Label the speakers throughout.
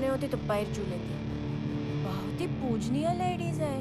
Speaker 1: सामने होती तो पैर छू लेती। बहुत ही पूजनीय लेडीज है।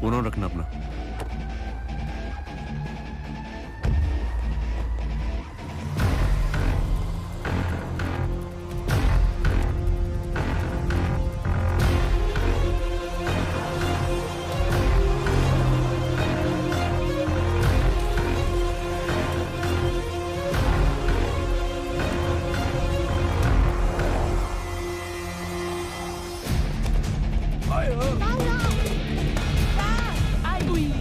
Speaker 2: फोन रखना अपना।
Speaker 3: Ai, ui.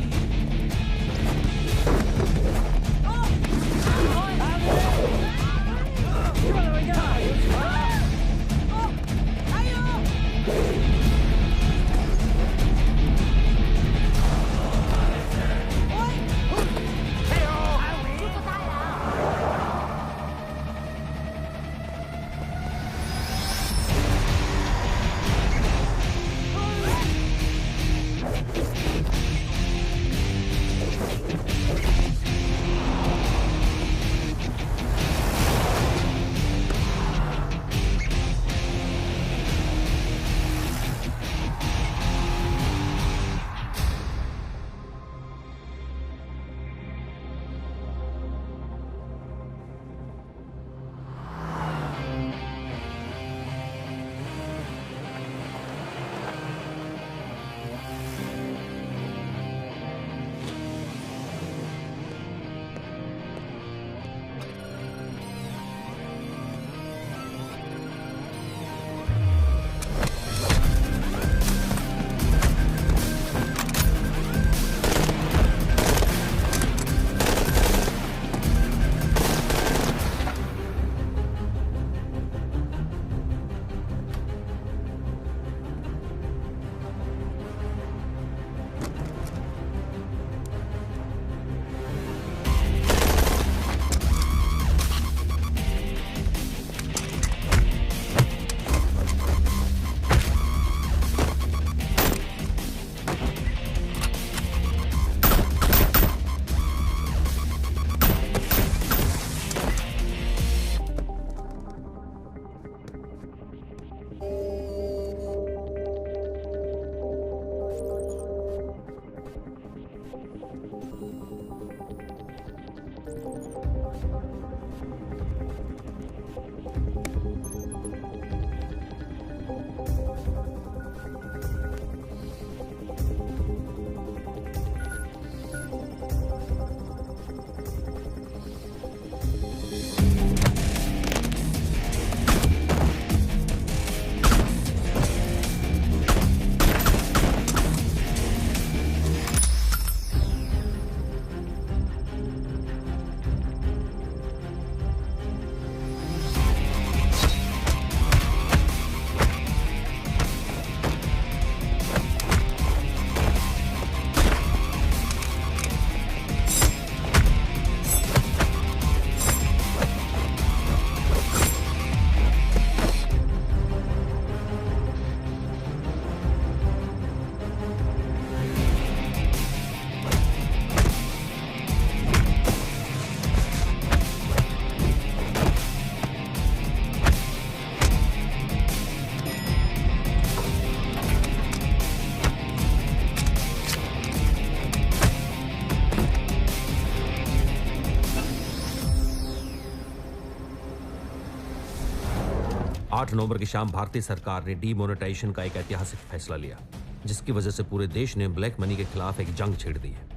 Speaker 3: 8 नवंबर की शाम भारतीय सरकार ने डीमोनेटाइजेशन का एक ऐतिहासिक फैसला लिया, जिसकी वजह से पूरे देश ने ब्लैक मनी के खिलाफ एक जंग छेड़ दी है।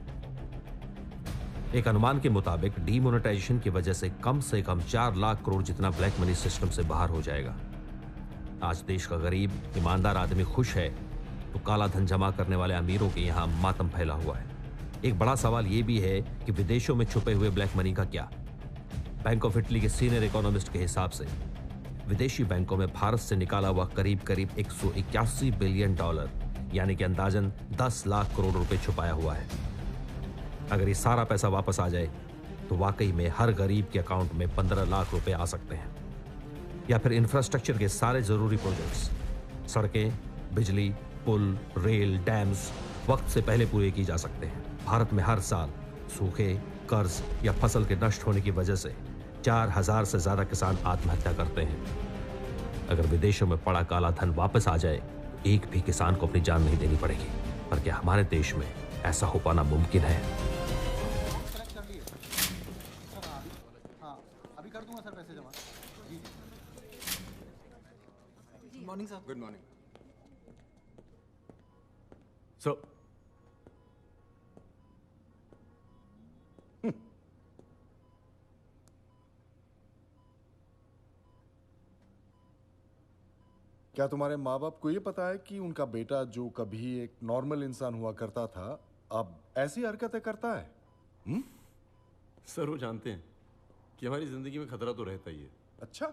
Speaker 3: एक अनुमान के मुताबिक डीमोनेटाइजेशन की वजह से कम 4 लाख करोड़ जितना ब्लैक मनी सिस्टम से बाहर हो जाएगा। आज देश का गरीब ईमानदार आदमी खुश है तो काला धन जमा करने वाले अमीरों के यहां मातम फैला हुआ है। एक बड़ा सवाल यह भी है कि विदेशों में छुपे हुए ब्लैक मनी का क्या? बैंक ऑफ इटली के सीनियर इकोनॉमिस्ट के हिसाब से विदेशी बैंकों में भारत से निकाला हुआ करीब 181 बिलियन डॉलर यानी कि अंदाजन 10 लाख करोड़ रुपए छुपाया हुआ है। अगर ये सारा पैसा वापस आ जाए तो वाकई में हर गरीब के अकाउंट में 15 लाख रुपए आ सकते हैं। या फिर इंफ्रास्ट्रक्चर के सारे जरूरी प्रोजेक्ट्स, सड़कें, बिजली, पुल, रेल, डैम्स वक्त से पहले पूरे किए जा सकते हैं। भारत में हर साल सूखे, कर्ज या फसल के नष्ट होने की वजह से 4000 से ज्यादा किसान आत्महत्या करते हैं। अगर विदेशों में पड़ा काला धन वापस आ जाए, एक भी किसान को अपनी जान नहीं देनी पड़ेगी। पर क्या हमारे देश में ऐसा हो पाना मुमकिन है?
Speaker 4: अभी कर दूंगा सर पैसे जमा। Good morning sir.
Speaker 2: Good morning sir.
Speaker 4: क्या तुम्हारे माँ बाप को ये पता है कि उनका बेटा जो कभी एक नॉर्मल इंसान हुआ करता था अब ऐसी हरकतें करता है?
Speaker 5: सर वो जानते हैं कि हमारी जिंदगी में खतरा तो रहता ही है।
Speaker 4: अच्छा,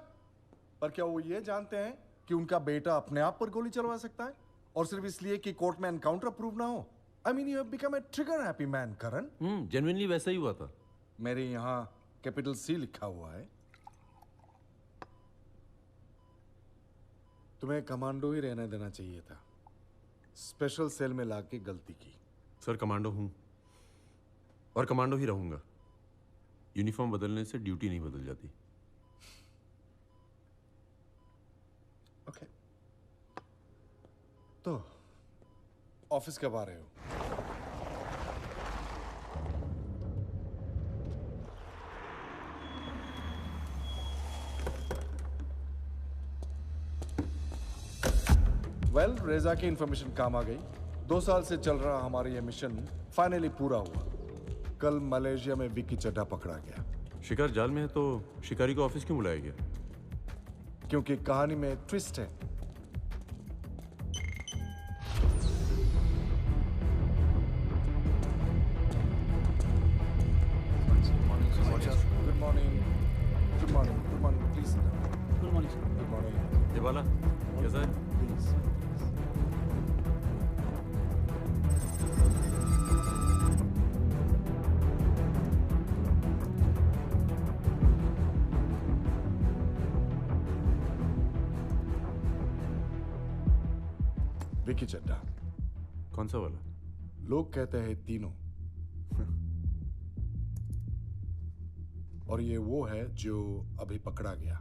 Speaker 4: पर क्या वो ये जानते हैं कि उनका बेटा अपने आप पर गोली चलवा सकता है और सिर्फ इसलिए कि कोर्ट में एनकाउंटर अप्रूव ना हो? I mean you have become a trigger happy man Karan.
Speaker 5: Genuinely वैसा ही हुआ था।
Speaker 4: मेरे यहाँ कैपिटल C लिखा हुआ है। तुम्हें कमांडो ही रहने देना चाहिए था। स्पेशल सेल में लाके गलती की।
Speaker 5: सर कमांडो हूं और कमांडो ही रहूंगा। यूनिफॉर्म बदलने से ड्यूटी नहीं बदल जाती।
Speaker 4: ओके, तो ऑफिस कब आ रहे हो? वेल, रेजा की इंफॉर्मेशन काम आ गई। 2 साल से चल रहा हमारा ये मिशन फाइनली पूरा हुआ। कल मलेशिया में विक्की चड्ढा पकड़ा गया।
Speaker 5: शिकार जाल में है तो शिकारी को ऑफिस क्यों बुलाया गया?
Speaker 4: क्योंकि कहानी में ट्विस्ट है। Good morning. Good morning. Good morning. Please.
Speaker 6: Good morning sir.
Speaker 4: Good morning.
Speaker 5: ये वाला कैसा है?
Speaker 4: प्लीज। विक्की चड्ढा।
Speaker 5: कौन सा वाला?
Speaker 4: लोग कहते हैं तीनों। और ये वो है जो अभी पकड़ा गया।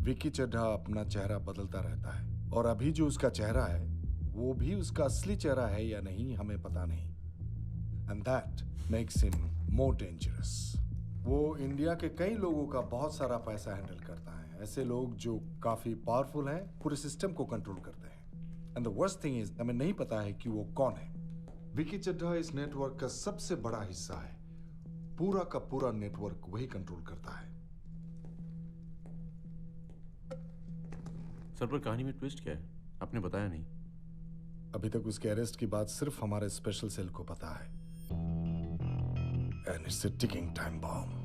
Speaker 4: विक्की चड्ढा अपना चेहरा बदलता रहता है और अभी जो उसका चेहरा है वो भी उसका असली चेहरा है या नहीं हमें पता नहीं। And that makes him more dangerous. वो इंडिया के कई लोगों का बहुत सारा पैसा हैंडल करता है। ऐसे लोग जो काफी पावरफुल हैं, पूरे सिस्टम को कंट्रोल करते हैं। And the worst thing is हमें नहीं पता है कि वो कौन है। विक्की चड्ढा इस नेटवर्क का सबसे बड़ा हिस्सा है। पूरा का पूरा नेटवर्क वही कंट्रोल करता है।
Speaker 5: सर पर कहानी में ट्विस्ट क्या है? आपने बताया नहीं।
Speaker 4: अभी तक उसके अरेस्ट की बात सिर्फ हमारे स्पेशल सेल को पता है। And it's a ticking time bomb.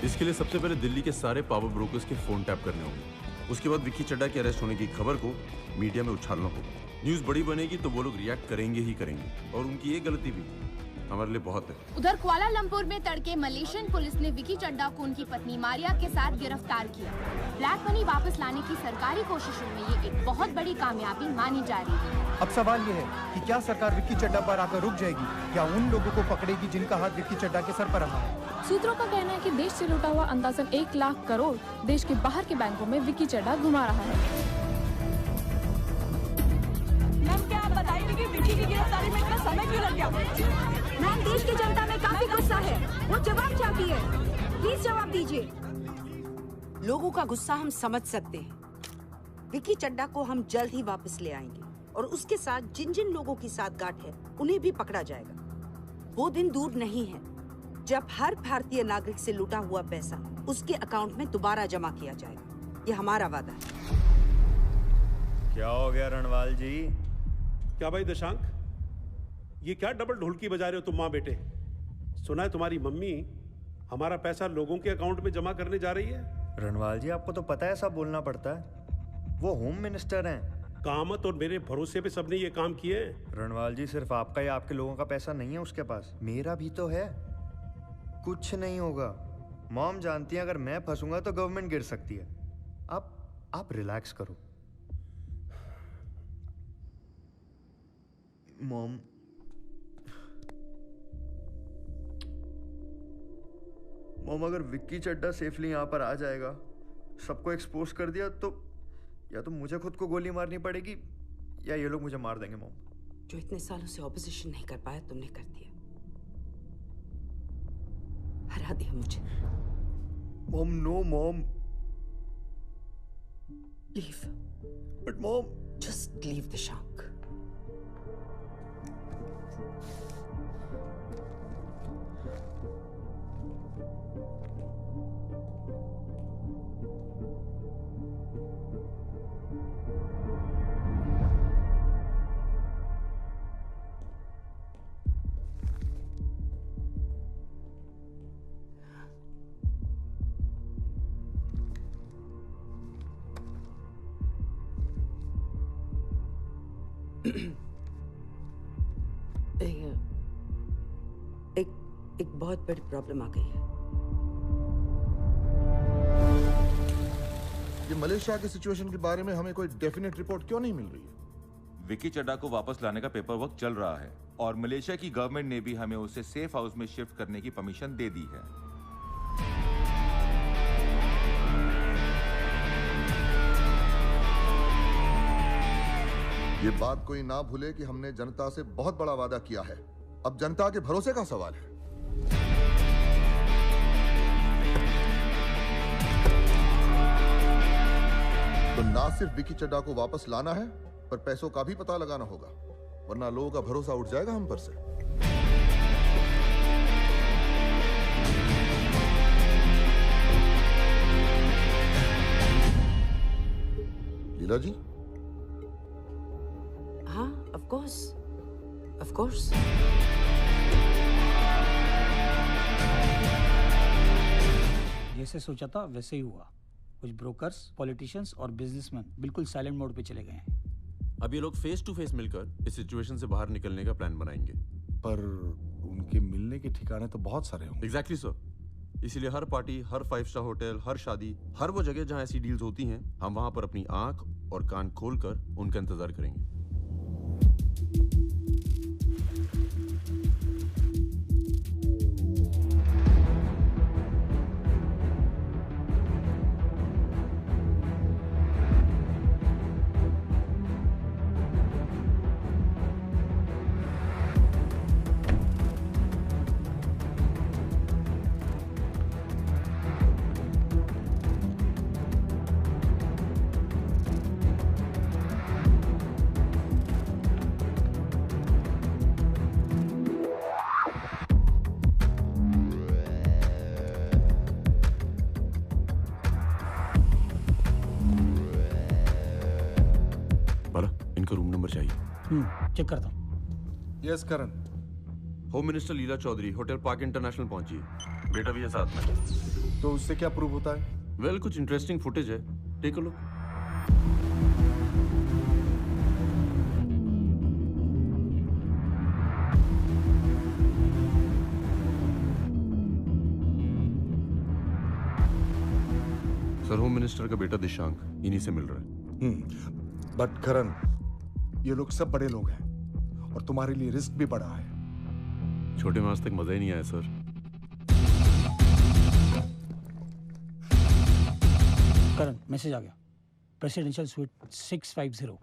Speaker 5: इसके लिए सबसे पहले दिल्ली के सारे पावर ब्रोकर्स के फोन टैप करने होंगे। उसके बाद विक्की चड्ढा के अरेस्ट होने की खबर को मीडिया में उछालना होगा। न्यूज बड़ी बनेगी तो वो लोग रिएक्ट करेंगे ही करेंगे। और उनकी ये गलती भी हमारे लिए बहुत है।
Speaker 7: उधर कुआलालंपुर में तड़के मलेशियन पुलिस ने विक्की चड्ढा को उनकी पत्नी मारिया के साथ गिरफ्तार किया। ब्लैक मनी वापस लाने की सरकारी कोशिशों में ये एक बहुत बड़ी कामयाबी मानी जा रही है।
Speaker 6: अब सवाल ये है कि क्या सरकार विक्की चड्ढा पर आकर रुक जाएगी? क्या उन लोगों को पकड़ेगी जिनका हाथ विक्की चड्ढा के सर पर रहा है?
Speaker 8: सूत्रों का कहना है कि देश से लूटा हुआ अंदाजन 1 लाख करोड़ देश के बाहर के बैंकों में विक्की चड्ढा घुमा रहा है।
Speaker 1: मैम, क्या आप बताइए कि विक्की की गिरफ्तारी में इतना समय क्यों लग गया?
Speaker 7: मैम, देश की जनता में काफी गुस्सा है। वो जवाब चाहती है।
Speaker 9: प्लीज जवाब दीजिए।
Speaker 10: लोगों का गुस्सा हम समझ सकते हैं। विकी चड्डा को हम जल्द ही वापस ले आएंगे और उसके साथ जिन जिन लोगों की साठगांठ है उन्हें भी पकड़ा जाएगा। वो दिन दूर नहीं है जब हर भारतीय नागरिक से लूटा हुआ पैसा उसके अकाउंट में दोबारा जमा किया जाएगा। ये हमारा वादा है।
Speaker 11: क्या हो गया रणवाल जी?
Speaker 12: क्या भाई दशांक, ये क्या डबल ढोलकी बजा रहे हो तुम माँ बेटे? सुना है तुम्हारी मम्मी हमारा पैसा लोगों के अकाउंट में जमा करने जा रही है।
Speaker 11: रणवाल जी, आपको तो पता है सब बोलना पड़ता है। वो होम मिनिस्टर हैं।
Speaker 12: कामत और मेरे भरोसे पे सबने ये काम किए।
Speaker 11: रणवाल जी, सिर्फ आपका या आपके लोगों का पैसा नहीं है उसके पास, मेरा भी तो है। कुछ नहीं होगा। मॉम जानती है अगर मैं फंसूंगा तो गवर्नमेंट गिर सकती है। आप रिलैक्स करो। मॉम, अगर विक्की चड्डा सेफली यहाँ पर आ जाएगा, सबको एक्सपोज कर दिया तो या तो मुझे खुद को गोली मारनी पड़ेगी या ये लोग मुझे मार देंगे। मॉम,
Speaker 10: जो इतने सालों से ऑपोजिशन नहीं कर पाया तुमने कर दिया। हरा दिया मुझे।
Speaker 11: Mom, no mom.
Speaker 10: Leave.
Speaker 11: But mom.
Speaker 10: Just leave Dashank. एक बहुत बड़ी प्रॉब्लम आ गई है।
Speaker 4: ये मलेशिया की सिचुएशन के बारे में हमें कोई डेफिनेट रिपोर्ट क्यों नहीं मिल रही है?
Speaker 13: विकी चड्डा को वापस लाने का पेपर वर्क चल रहा है और मलेशिया की गवर्नमेंट ने भी हमें उसे सेफ हाउस में शिफ्ट करने की परमिशन दे दी है।
Speaker 14: ये बात कोई ना भूले कि हमने जनता से बहुत बड़ा वादा किया है। अब जनता के भरोसे का सवाल है। तो ना सिर्फ विकी चड्डा को वापस लाना है, पर पैसों का भी पता लगाना होगा, वरना लोगों का भरोसा उठ जाएगा हम पर से। लीला जी?
Speaker 10: हाँ, of course.
Speaker 15: जैसे सोचा था वैसे ही हुआ। कुछ ब्रोकर्स, पॉलिटिशियंस और बिजनेसमैन बिल्कुल साइलेंट मोड पे चले गए हैं।
Speaker 5: अब ये लोग फेस टू फेस मिलकर इस सिचुएशन से बाहर निकलने का प्लान बनाएंगे।
Speaker 4: पर उनके मिलने के ठिकाने तो बहुत सारे होंगे।
Speaker 5: Exactly sir. इसीलिए हर पार्टी, हर 5 स्टार होटल, हर शादी, हर वो जगह जहां ऐसी डील्स होती हैं, हम वहां पर अपनी आंख और कान खोलकर उनका इंतजार करेंगे।
Speaker 15: चेक करता हूँ।
Speaker 4: यस करण।
Speaker 5: होम मिनिस्टर लीला चौधरी होटल पार्क इंटरनेशनल पहुंची। बेटा भी है साथ में।
Speaker 4: तो उससे क्या प्रूव होता है?
Speaker 5: वेल, कुछ इंटरेस्टिंग फुटेज है, take a look. Sir, home minister का बेटा दिशांक इन्हीं से मिल रहा है।
Speaker 4: बट करण, ये लोग सब बड़े लोग हैं और तुम्हारे लिए रिस्क भी बड़ा है।
Speaker 5: छोटे में आज तक मजा ही नहीं आया सर।
Speaker 15: करण, मैसेज आ गया। Presidential suite 650।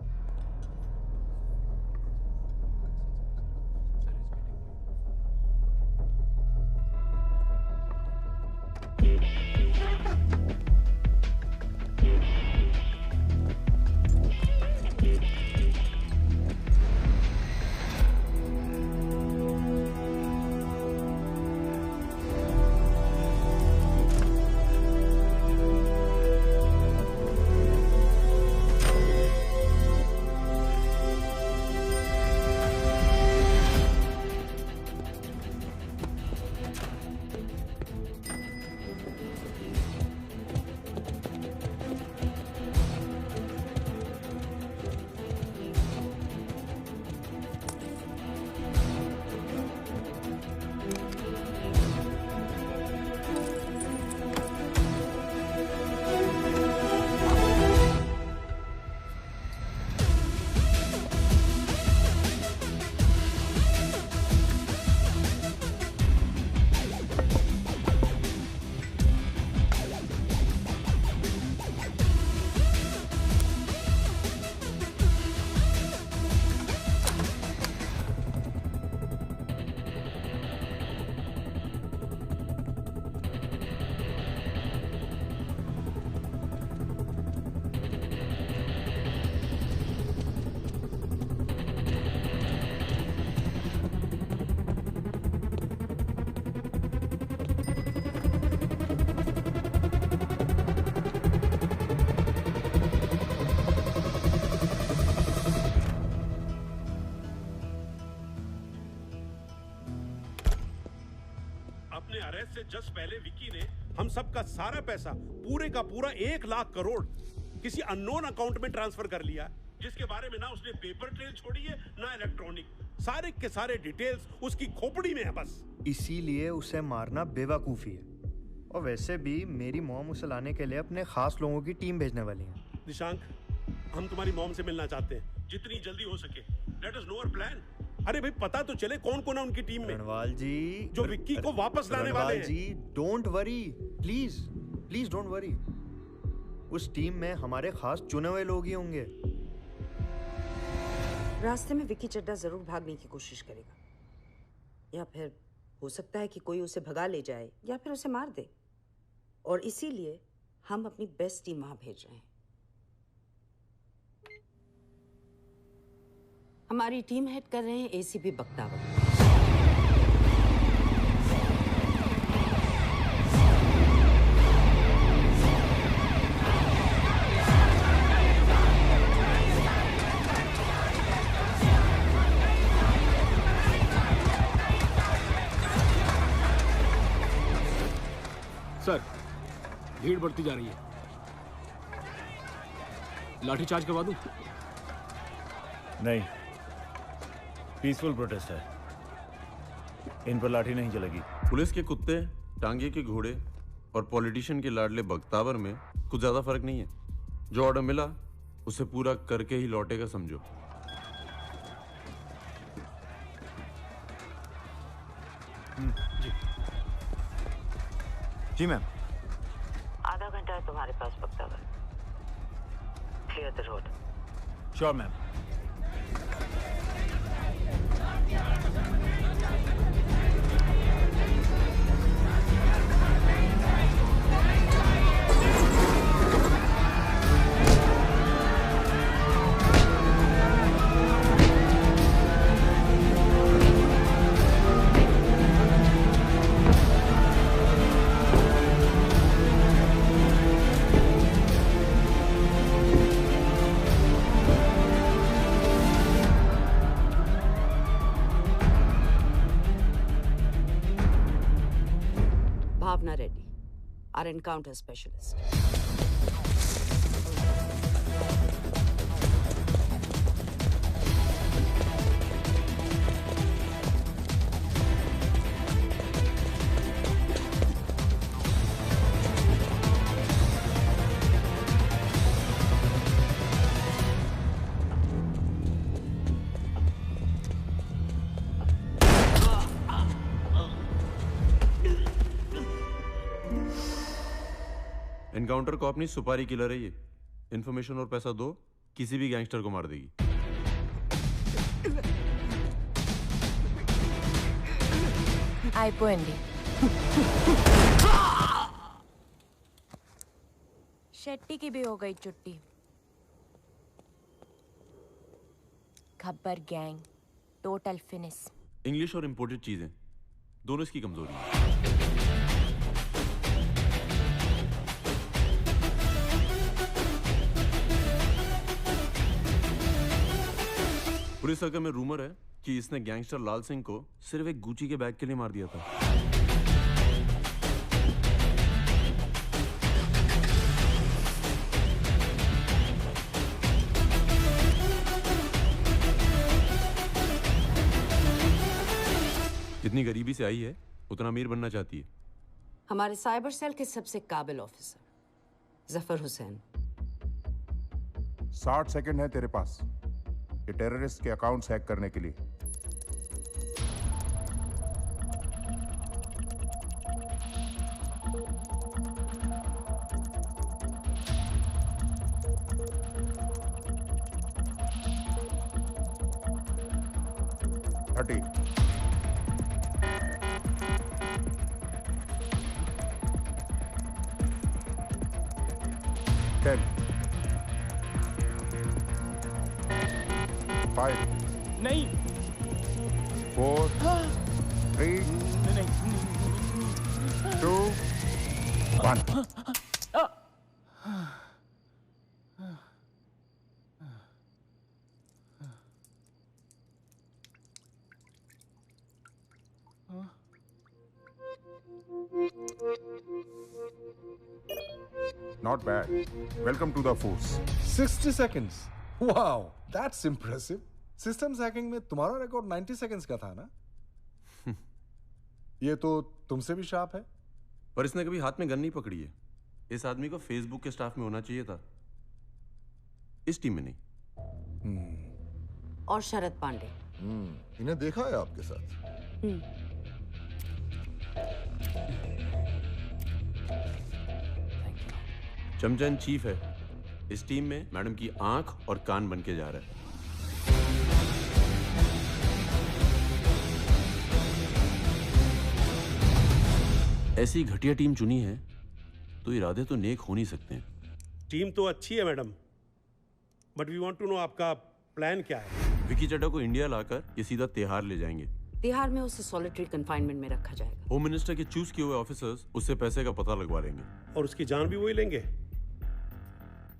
Speaker 12: अरेस्ट से जस्ट पहले विक्की ने हम सबका सारा पैसा पूरे का पूरा 1 लाख करोड़ किसी अननोन अकाउंट में ट्रांसफर कर लिया, जिसके बारे में ना उसने पेपर ट्रेल छोड़ी है ना इलेक्ट्रॉनिक। सारे के सारे डिटेल्स उसकी खोपड़ी में है बस।
Speaker 11: इसीलिए उसे मारना बेवकूफ़ी है। और वैसे भी मेरी मॉम उसे लाने के लिए अपने खास लोगों की टीम भेजने वाली है।
Speaker 12: निशांक, हम तुम्हारी मॉम से मिलना चाहते हैं, जितनी जल्दी हो सके। Let us know our plan. अरे भाई, पता तो चले कौन कौन है उनकी टीम में।
Speaker 11: रणवाल जी,
Speaker 12: जो विक्की को वापस लाने वाले हैं।
Speaker 11: जी, don't worry, please please don't worry. उस टीम में हमारे खास चुने हुए लोग ही होंगे।
Speaker 10: रास्ते में विक्की चड्ढा जरूर भागने की कोशिश करेगा, या फिर हो सकता है कि कोई उसे भगा ले जाए या फिर उसे मार दे। और इसीलिए हम अपनी बेस्ट टीम वहां भेज रहे हैं। हमारी टीम हेड कर रहे हैं एसीपी बख्तावर।
Speaker 9: सर, भीड़ बढ़ती जा रही है। लाठीचार्ज करवा दूं?
Speaker 16: नहीं, पीसफुल प्रोटेस्ट है, इन पर लाठी नहीं चलेगी।
Speaker 5: पुलिस के कुत्ते, टांगे के घोड़े और पॉलिटिशियन के लाडले बख्तावर में कुछ ज्यादा फर्क नहीं है। जो ऑर्डर मिला उसे पूरा करके ही लौटेगा, समझो।
Speaker 16: जी मैम।
Speaker 10: आधा घंटा है तुम्हारे पास Bakhtawar. Clear the road.
Speaker 16: Sure ma'am.
Speaker 10: Bhavna Reddy, our encounter specialist.
Speaker 5: Encounter को अपनी सुपारी किलर है ये। इन्फॉर्मेशन और पैसा दो, किसी भी गैंगस्टर को मार देगी।
Speaker 1: అయిపోయింది। शेट्टी की भी हो गई छुट्टी। Khabbar gang total finish.
Speaker 5: English और इंपोर्टेड चीजें दोनों इसकी कमजोरी है। पुलिस सर्कल में रूमर है कि इसने गैंगस्टर लाल सिंह को सिर्फ एक गुची के बैग के लिए मार दिया था। जितनी गरीबी से आई है उतना अमीर बनना चाहती है।
Speaker 10: हमारे साइबर सेल के सबसे काबिल ऑफिसर जफर हुसैन।
Speaker 17: 60 सेकंड है तेरे पास ये टेररिस्ट के अकाउंट्स हैक करने के लिए। थर्टी 10 5
Speaker 9: नहीं
Speaker 17: 4 3 2 1
Speaker 9: हाँ?
Speaker 17: Not bad. Welcome to the force.
Speaker 4: 60 seconds. Wow, that's impressive. Systems hacking में तुम्हारा रिकॉर्ड 90 seconds का था ना? ये तो तुमसे भी शार्प है।
Speaker 5: पर इसने कभी हाथ में गन नहीं पकड़ी है। इस आदमी को फेसबुक के स्टाफ में होना चाहिए था, इस टीम में नहीं।
Speaker 10: और शरद पांडे।
Speaker 14: इन्हें देखा है आपके साथ?
Speaker 5: चमचन चीफ है इस टीम में, मैडम की आंख और कान बन के जा रहा है। ऐसी घटिया टीम चुनी है तो इरादे तो नेक हो नहीं सकते हैं।
Speaker 12: टीम तो अच्छी है madam, but we want to know आपका प्लान क्या है।
Speaker 5: विकी चड्ढा को इंडिया लाकर ये सीधा तिहाड़ ले जाएंगे।
Speaker 10: तिहाड़ में उसे सॉलिटरी कंफाइनमेंट में रखा जाएगा।
Speaker 5: होम मिनिस्टर के चूज किए हुए ऑफिसर्स उससे पैसे का पता लगवा लेंगे
Speaker 12: और उसकी जान भी वही लेंगे।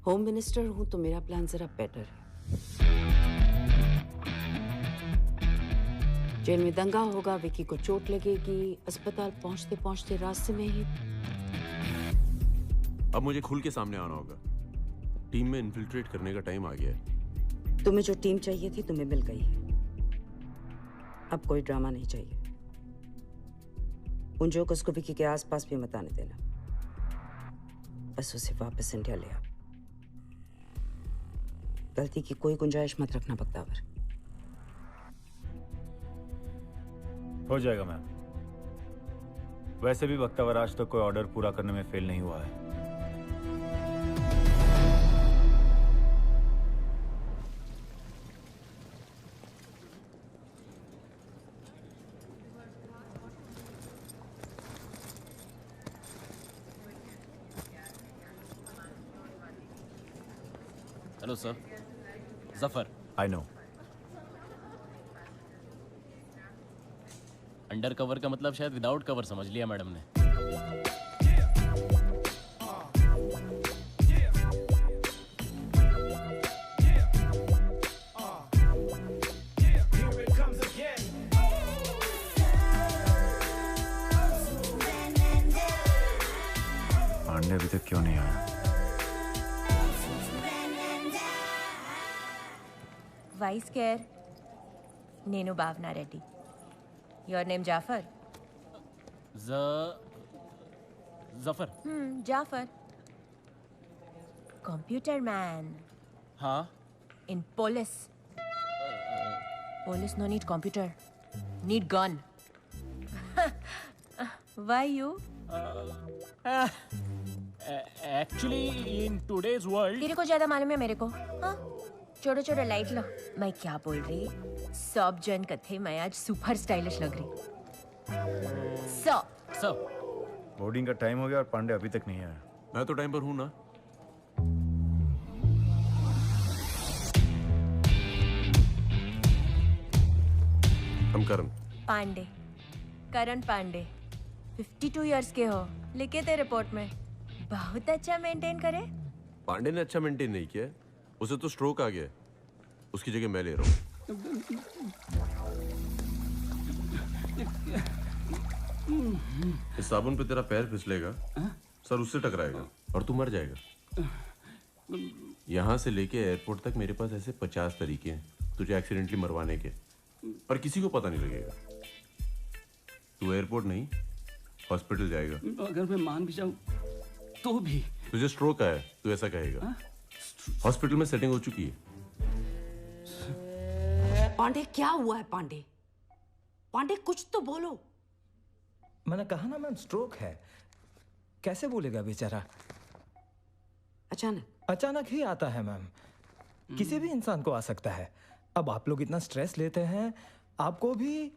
Speaker 10: होम मिनिस्टर हूं तो मेरा प्लान जरा बेटर है। जेल में दंगा होगा, विकी को चोट लगेगी, अस्पताल पहुंचते पहुंचते रास्ते में ही।
Speaker 5: अब मुझे खुल के सामने आना होगा। टीम में इन्फिल्ट्रेट करने का टाइम आ गया है।
Speaker 10: तुम्हें जो टीम चाहिए थी तुम्हें मिल गई है। अब कोई ड्रामा नहीं चाहिए। उन जोकर्स को विकी के आसपास भी मत आने देना। बस उसे वापस इंडिया ले आओ। गलती की कोई गुंजाइश मत रखना बख्तावर।
Speaker 16: हो जाएगा मैम। वैसे भी बख्तावर आज तक कोई ऑर्डर पूरा करने में फेल नहीं हुआ है।
Speaker 9: Hello sir, Zafar.
Speaker 16: I know.
Speaker 9: Under cover का मतलब शायद विदाउट कवर समझ लिया मैडम ने।
Speaker 16: पांडे अभी तक क्यों नहीं आया?
Speaker 1: Vice Chair, Nenu Bhavna Reddy. Your name Jafar?
Speaker 9: Zafar.
Speaker 1: Jafar. Computer man.
Speaker 9: हाँ.
Speaker 1: In police. Police no need computer. Need gun. Why you?
Speaker 9: Actually, in today's world.
Speaker 1: तेरे को ज्यादा मालूम है मेरे को? हाँ? छोटे छोटे लाइट लो। मैं क्या बोल रही? सब जन कथे मैं आज सुपर स्टाइलिश लग रही। सब।
Speaker 16: बोर्डिंग का टाइम हो गया और पांडे अभी तक नहीं आया।
Speaker 5: मैं तो टाइम पर हूं ना। हम करण
Speaker 1: पांडे, करण पांडे 52 इयर्स के हो, लिखे थे रिपोर्ट में। बहुत अच्छा मेंटेन करे।
Speaker 5: पांडे ने अच्छा मेंटेन नहीं किया, उसे तो स्ट्रोक आ गया, उसकी जगह मैं ले रहा हूँ। इस साबुन पे तेरा पैर फिसलेगा, सर उससे टकराएगा और तू मर जाएगा। यहाँ से लेके एयरपोर्ट तक मेरे पास ऐसे 50 तरीके हैं तुझे एक्सीडेंटली मरवाने के, पर किसी को पता नहीं लगेगा। तू एयरपोर्ट नहीं, हॉस्पिटल जाएगा।
Speaker 9: अगर मैं मान भी जाऊं तो भी।
Speaker 5: तुझे स्ट्रोक आया, तू ऐसा कहेगा। हॉस्पिटल में सेटिंग हो चुकी है।
Speaker 10: पांडे क्या हुआ है? पांडे, पांडे कुछ तो बोलो।
Speaker 18: मैंने कहा ना मैम, स्ट्रोक है। कैसे बोलेगा बेचारा? अचानक ही आता है मैम, किसी भी इंसान को आ सकता है। अब आप लोग इतना स्ट्रेस लेते हैं, आपको भी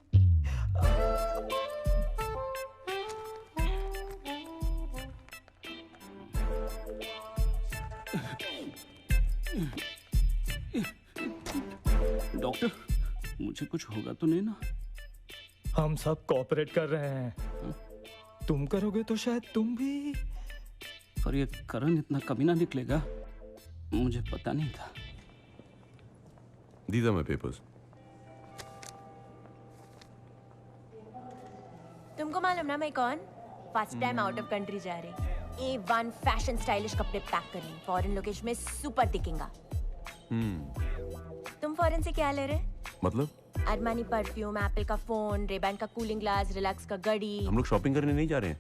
Speaker 9: डॉक्टर, मुझे कुछ होगा तो नहीं ना?
Speaker 18: हम सब कोऑपरेट कर रहे हैं। तुम करोगे तो शायद तुम भी।
Speaker 9: पर ये करण इतना कमीना निकलेगा, मुझे पता नहीं था।
Speaker 5: These are my papers.
Speaker 1: तुमको मालूम ना मैं कौन? First time out of country जा रही। A1 फैशन स्टाइलिश कपड़े पैक कर ली, फॉरेन लोकेशन में सुपर दिखेगा। तुम फॉरेन से क्या ले रहे?
Speaker 5: मतलब?
Speaker 1: अरमानी परफ्यूम, एप्पल का फोन, रेबैन का कूलिंग ग्लास, रिलैक्स का घड़ी।
Speaker 5: हम लोग शॉपिंग करने नहीं जा रहे हैं।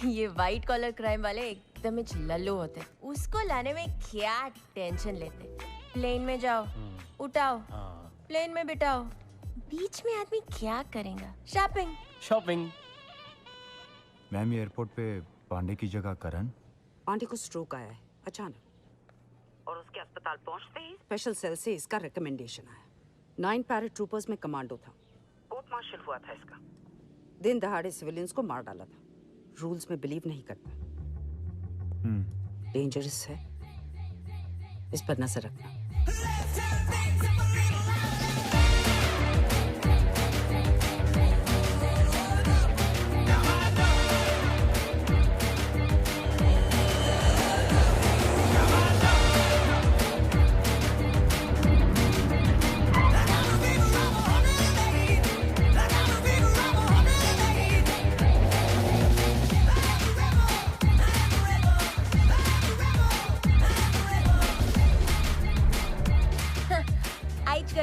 Speaker 1: ये व्हाइट कॉलर क्राइम वाले एकदम ही लल्लू होते, उसको लाने में क्या टेंशन लेते। प्लेन में जाओ, उठाओ, प्लेन में बिठाओ, बीच में आदमी क्या करेगा? शॉपिंग।
Speaker 16: मैम, ये एयरपोर्ट पे पांडे की जगह करण।
Speaker 10: पांडे को स्ट्रोक आया है अचानक, और उसके अस्पताल पहुंचते ही स्पेशल सेल से इसका रिकमेंडेशन आया। 9 पैराट्रूपर्स में कमांडो था, कोर्ट मार्शल हुआ था इसका। दिन दहाड़े सिविलियंस को मार डाला था। रूल्स में बिलीव नहीं करता, डेंजरस है, इस पर नजर रखना।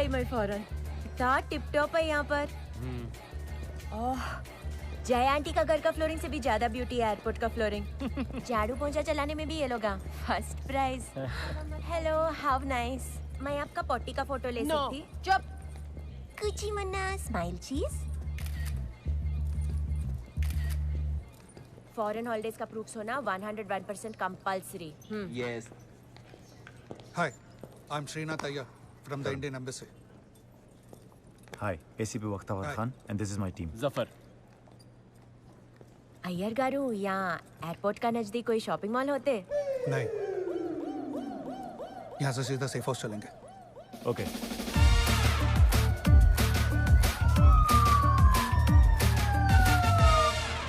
Speaker 1: मैं फौरन इतना टिप टॉप है यहाँ पर। ओह, जय आंटी का घर का फ्लोरिंग से भी ज्यादा ब्यूटी है एयरपोर्ट का फ्लोरिंग। झाड़ू पोंछा चलाने में भी ये लोग first prize. Hello, how nice. मैं आपका पॉटी का फोटो ले सकती? चुप। कुची मन्ना, स्माइल चीज। फॉरेन हॉलिडेज का प्रूफ होना 101% compulsory.
Speaker 19: Yes.
Speaker 6: Hi, I'm Srinath Iyer from the Indian Embassy.
Speaker 16: Hi, ACP Waqtawar Khan, and this is my team.
Speaker 9: Zafar.
Speaker 1: Iyer garu, यहाँ एयरपोर्ट का नजदीक कोई शॉपिंग मॉल होते?
Speaker 6: नहीं, यहाँ से सीधा सेफ हाउस चलेंगे।
Speaker 16: Okay.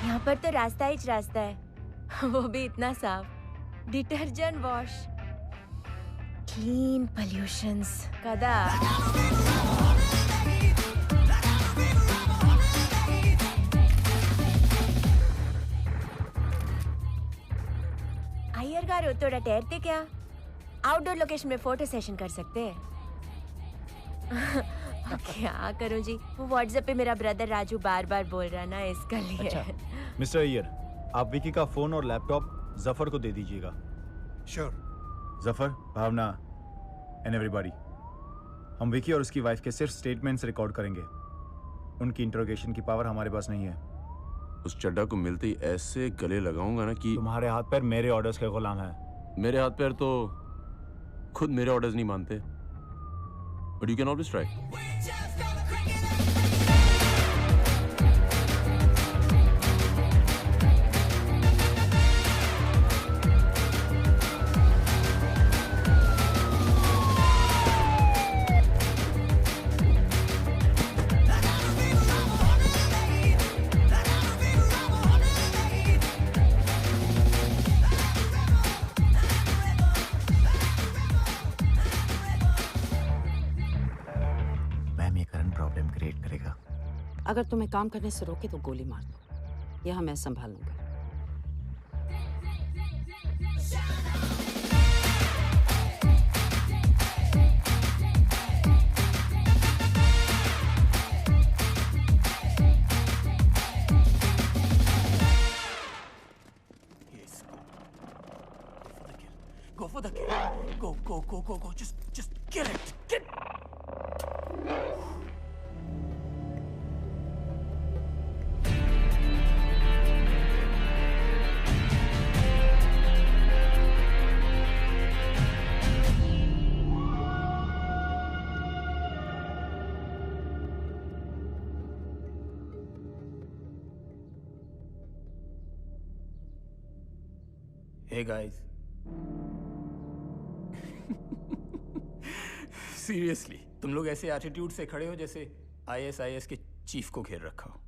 Speaker 1: यहाँ पर तो रास्ता ही रास्ता है, वो भी इतना साफ। डिटर्जेंट वॉश, क्लीन पोल्यूशंस, कदा। अय्यर गारू, थोड़ा ठहरते क्या? आउटडोर लोकेशन में फोटो सेशन कर सकते हैं। क्या करूं जी, वो व्हाट्सएप पे मेरा ब्रदर राजू बार बार बोल रहा ना, इसका लिए।
Speaker 16: अच्छा, मिस्टर अय्यर, आप विकी का फोन और लैपटॉप जफर को दे दीजिएगा।
Speaker 6: Sure.
Speaker 16: Zafar, Bhavna and everybody, हम विकी और उसकी वाइफ के सिर्फ स्टेटमेंट्स रिकॉर्ड करेंगे। उनकी इंट्रोगेशन की पावर हमारे पास नहीं है।
Speaker 5: उस चड्डा को मिलते ही ऐसे गले लगाऊंगा ना कि
Speaker 16: तुम्हारे हाथ पैर मेरे ऑर्डर्स के गुलाम हैं।
Speaker 5: मेरे हाथ पैर तो खुद मेरे ऑर्डर्स नहीं मानते। But you can always try.
Speaker 10: अगर तुम्हें काम करने से रोके तो गोली मार दो, यह मैं संभाल लूंगा।
Speaker 19: Go for the kill. Go. Just kill it. Get.
Speaker 15: Hey guys.
Speaker 19: Seriously, तुम लोग ऐसे एटीट्यूड से खड़े हो जैसे ISIS के चीफ को घेर रखा हो।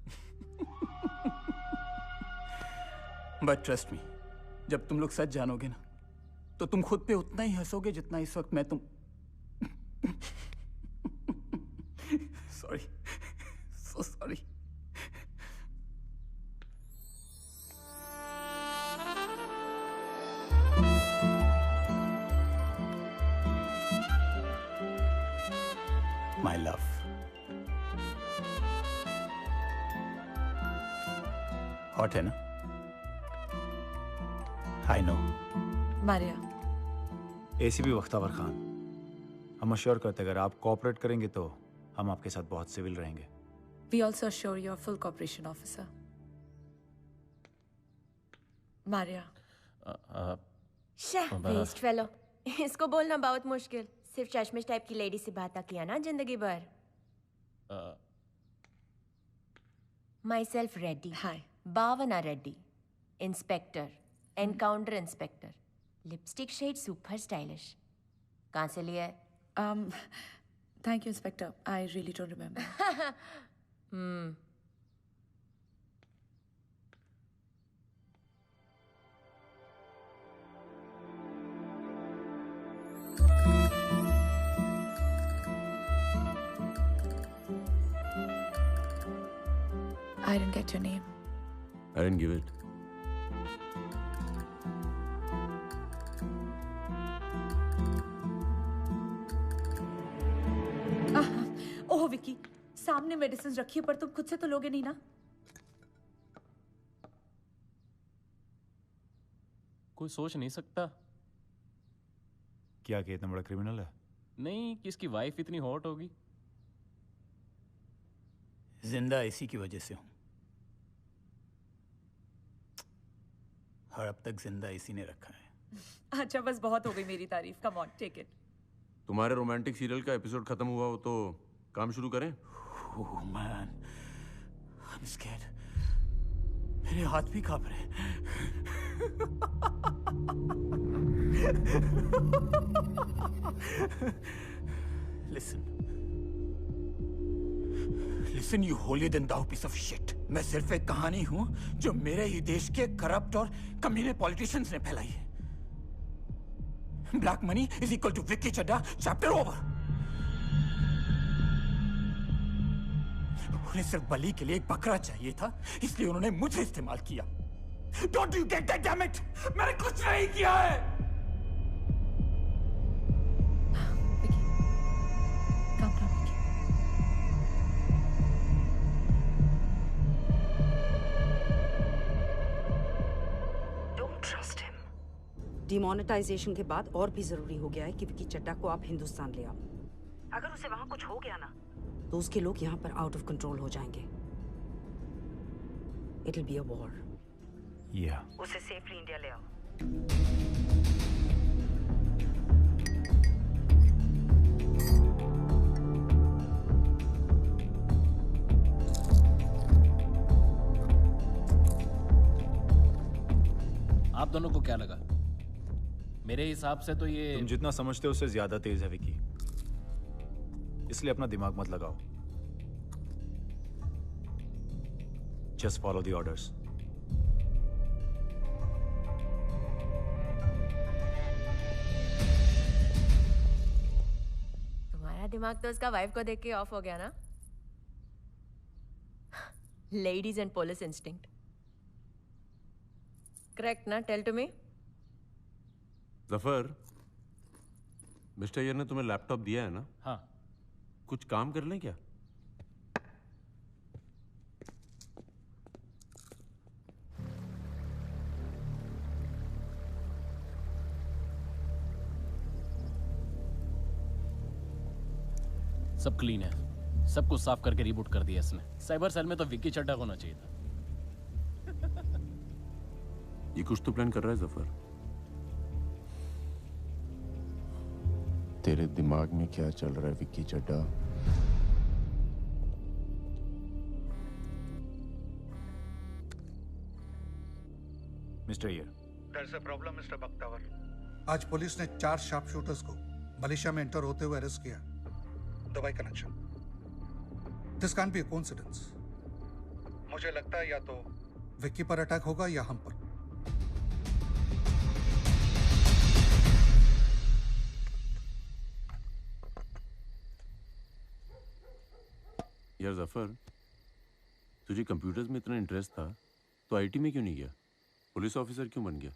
Speaker 19: बट ट्रस्ट मी, जब तुम लोग सच जानोगे ना, तो तुम खुद पे उतना ही हंसोगे जितना इस वक्त मैं तुम sorry, so sorry. My love. Hot है ना? I know.
Speaker 8: Maria.
Speaker 16: ACP Bakhtawar Khan, हम अश्योर करते हैं अगर आप कोऑपरेट करेंगे तो हम आपके साथ बहुत सिविल रहेंगे।
Speaker 8: We also assure your full cooperation, officer. Maria.
Speaker 1: Waste fellow. इसको बोलना बहुत मुश्किल। सिर्फ चश्मिश टाइप की लेडी से बात किया ना जिंदगी भर। Myself Reddy. Hi. Bhavna Reddy, inspector, encounter inspector. Lipstick shade super stylish. कहाँ से लिया है?
Speaker 8: Thank you, Inspector. I really don't remember. I didn't get your name.
Speaker 5: I didn't give it.
Speaker 8: ओह विकी, सामने मेडिसिन रखी है पर तुम खुद से तो लोगे नहीं ना?
Speaker 20: कोई सोच नहीं सकता
Speaker 16: क्या कि इतना बड़ा क्रिमिनल है?
Speaker 20: नहीं कि इसकी वाइफ इतनी हॉट होगी।
Speaker 19: जिंदा इसी की वजह से हूं, और अब तक जिंदा इसी ने रखा है।
Speaker 8: अच्छा बस बहुत हो गई मेरी तारीफ। Come on, take it.
Speaker 5: तुम्हारे रोमांटिक सीरियल का एपिसोड खत्म हुआ हो तो काम शुरू करें?
Speaker 19: Oh man, I'm scared. मेरे हाथ भी कांप रहे हैं। Listen, you holier than thou piece of shit. मैं सिर्फ एक कहानी हूं जो मेरे ही देश के करप्ट और कमीने पॉलिटिशियंस ने फैलाई है। Black money is equal to Vicky Chadha, chapter over. उन्हें सिर्फ बलि के लिए एक बकरा चाहिए था, इसलिए उन्होंने मुझे इस्तेमाल किया। Don't you get that, damn it? मैंने कुछ नहीं किया है।
Speaker 10: Don't trust him. डिमोनेटाइजेशन के बाद और भी जरूरी हो गया है कि विक्की चड्ढा को आप हिंदुस्तान ले आओ। अगर उसे वहां कुछ हो गया ना तो उसके लोग यहाँ पर आउट ऑफ कंट्रोल हो जाएंगे। It will be a war. उसे सेफली इंडिया ले आओ।
Speaker 20: आप दोनों को क्या लगा? मेरे हिसाब से तो ये
Speaker 16: तुम जितना समझते हो उससे ज्यादा तेज है विकी, इसलिए अपना दिमाग मत लगाओ। Just follow the orders.
Speaker 1: तुम्हारा दिमाग तो उसका वाइफ को देख के ऑफ हो गया ना? Ladies and police instinct. Correct ना? Tell to me.
Speaker 5: Zafar, mister Iyer ने तुम्हें लैपटॉप दिया है ना?
Speaker 20: हाँ।
Speaker 5: कुछ काम कर लें क्या?
Speaker 20: सब क्लीन है, सब कुछ साफ करके रिबूट कर दिया इसने। साइबर सेल में तो विक्की चड्ढा होना चाहिए था।
Speaker 5: ये कुछ तो प्लान कर रहा है जफर।
Speaker 17: तेरे दिमाग में क्या चल रहा है Vicky Chadha?
Speaker 16: Mister Iyer.
Speaker 6: There's a problem, Mr. Bakhtawar. आज पुलिस ने 4 शार्प शूटर्स को मलेशिया में एंटर होते हुए अरेस्ट किया। Dubai connection. This can be a coincidence. मुझे लगता है या तो विक्की पर अटैक होगा या हम पर।
Speaker 5: यार जफर, तुझे कंप्यूटर्स में इतना इंटरेस्ट था तो आईटी में क्यों नहीं गया? पुलिस ऑफिसर क्यों बन गया?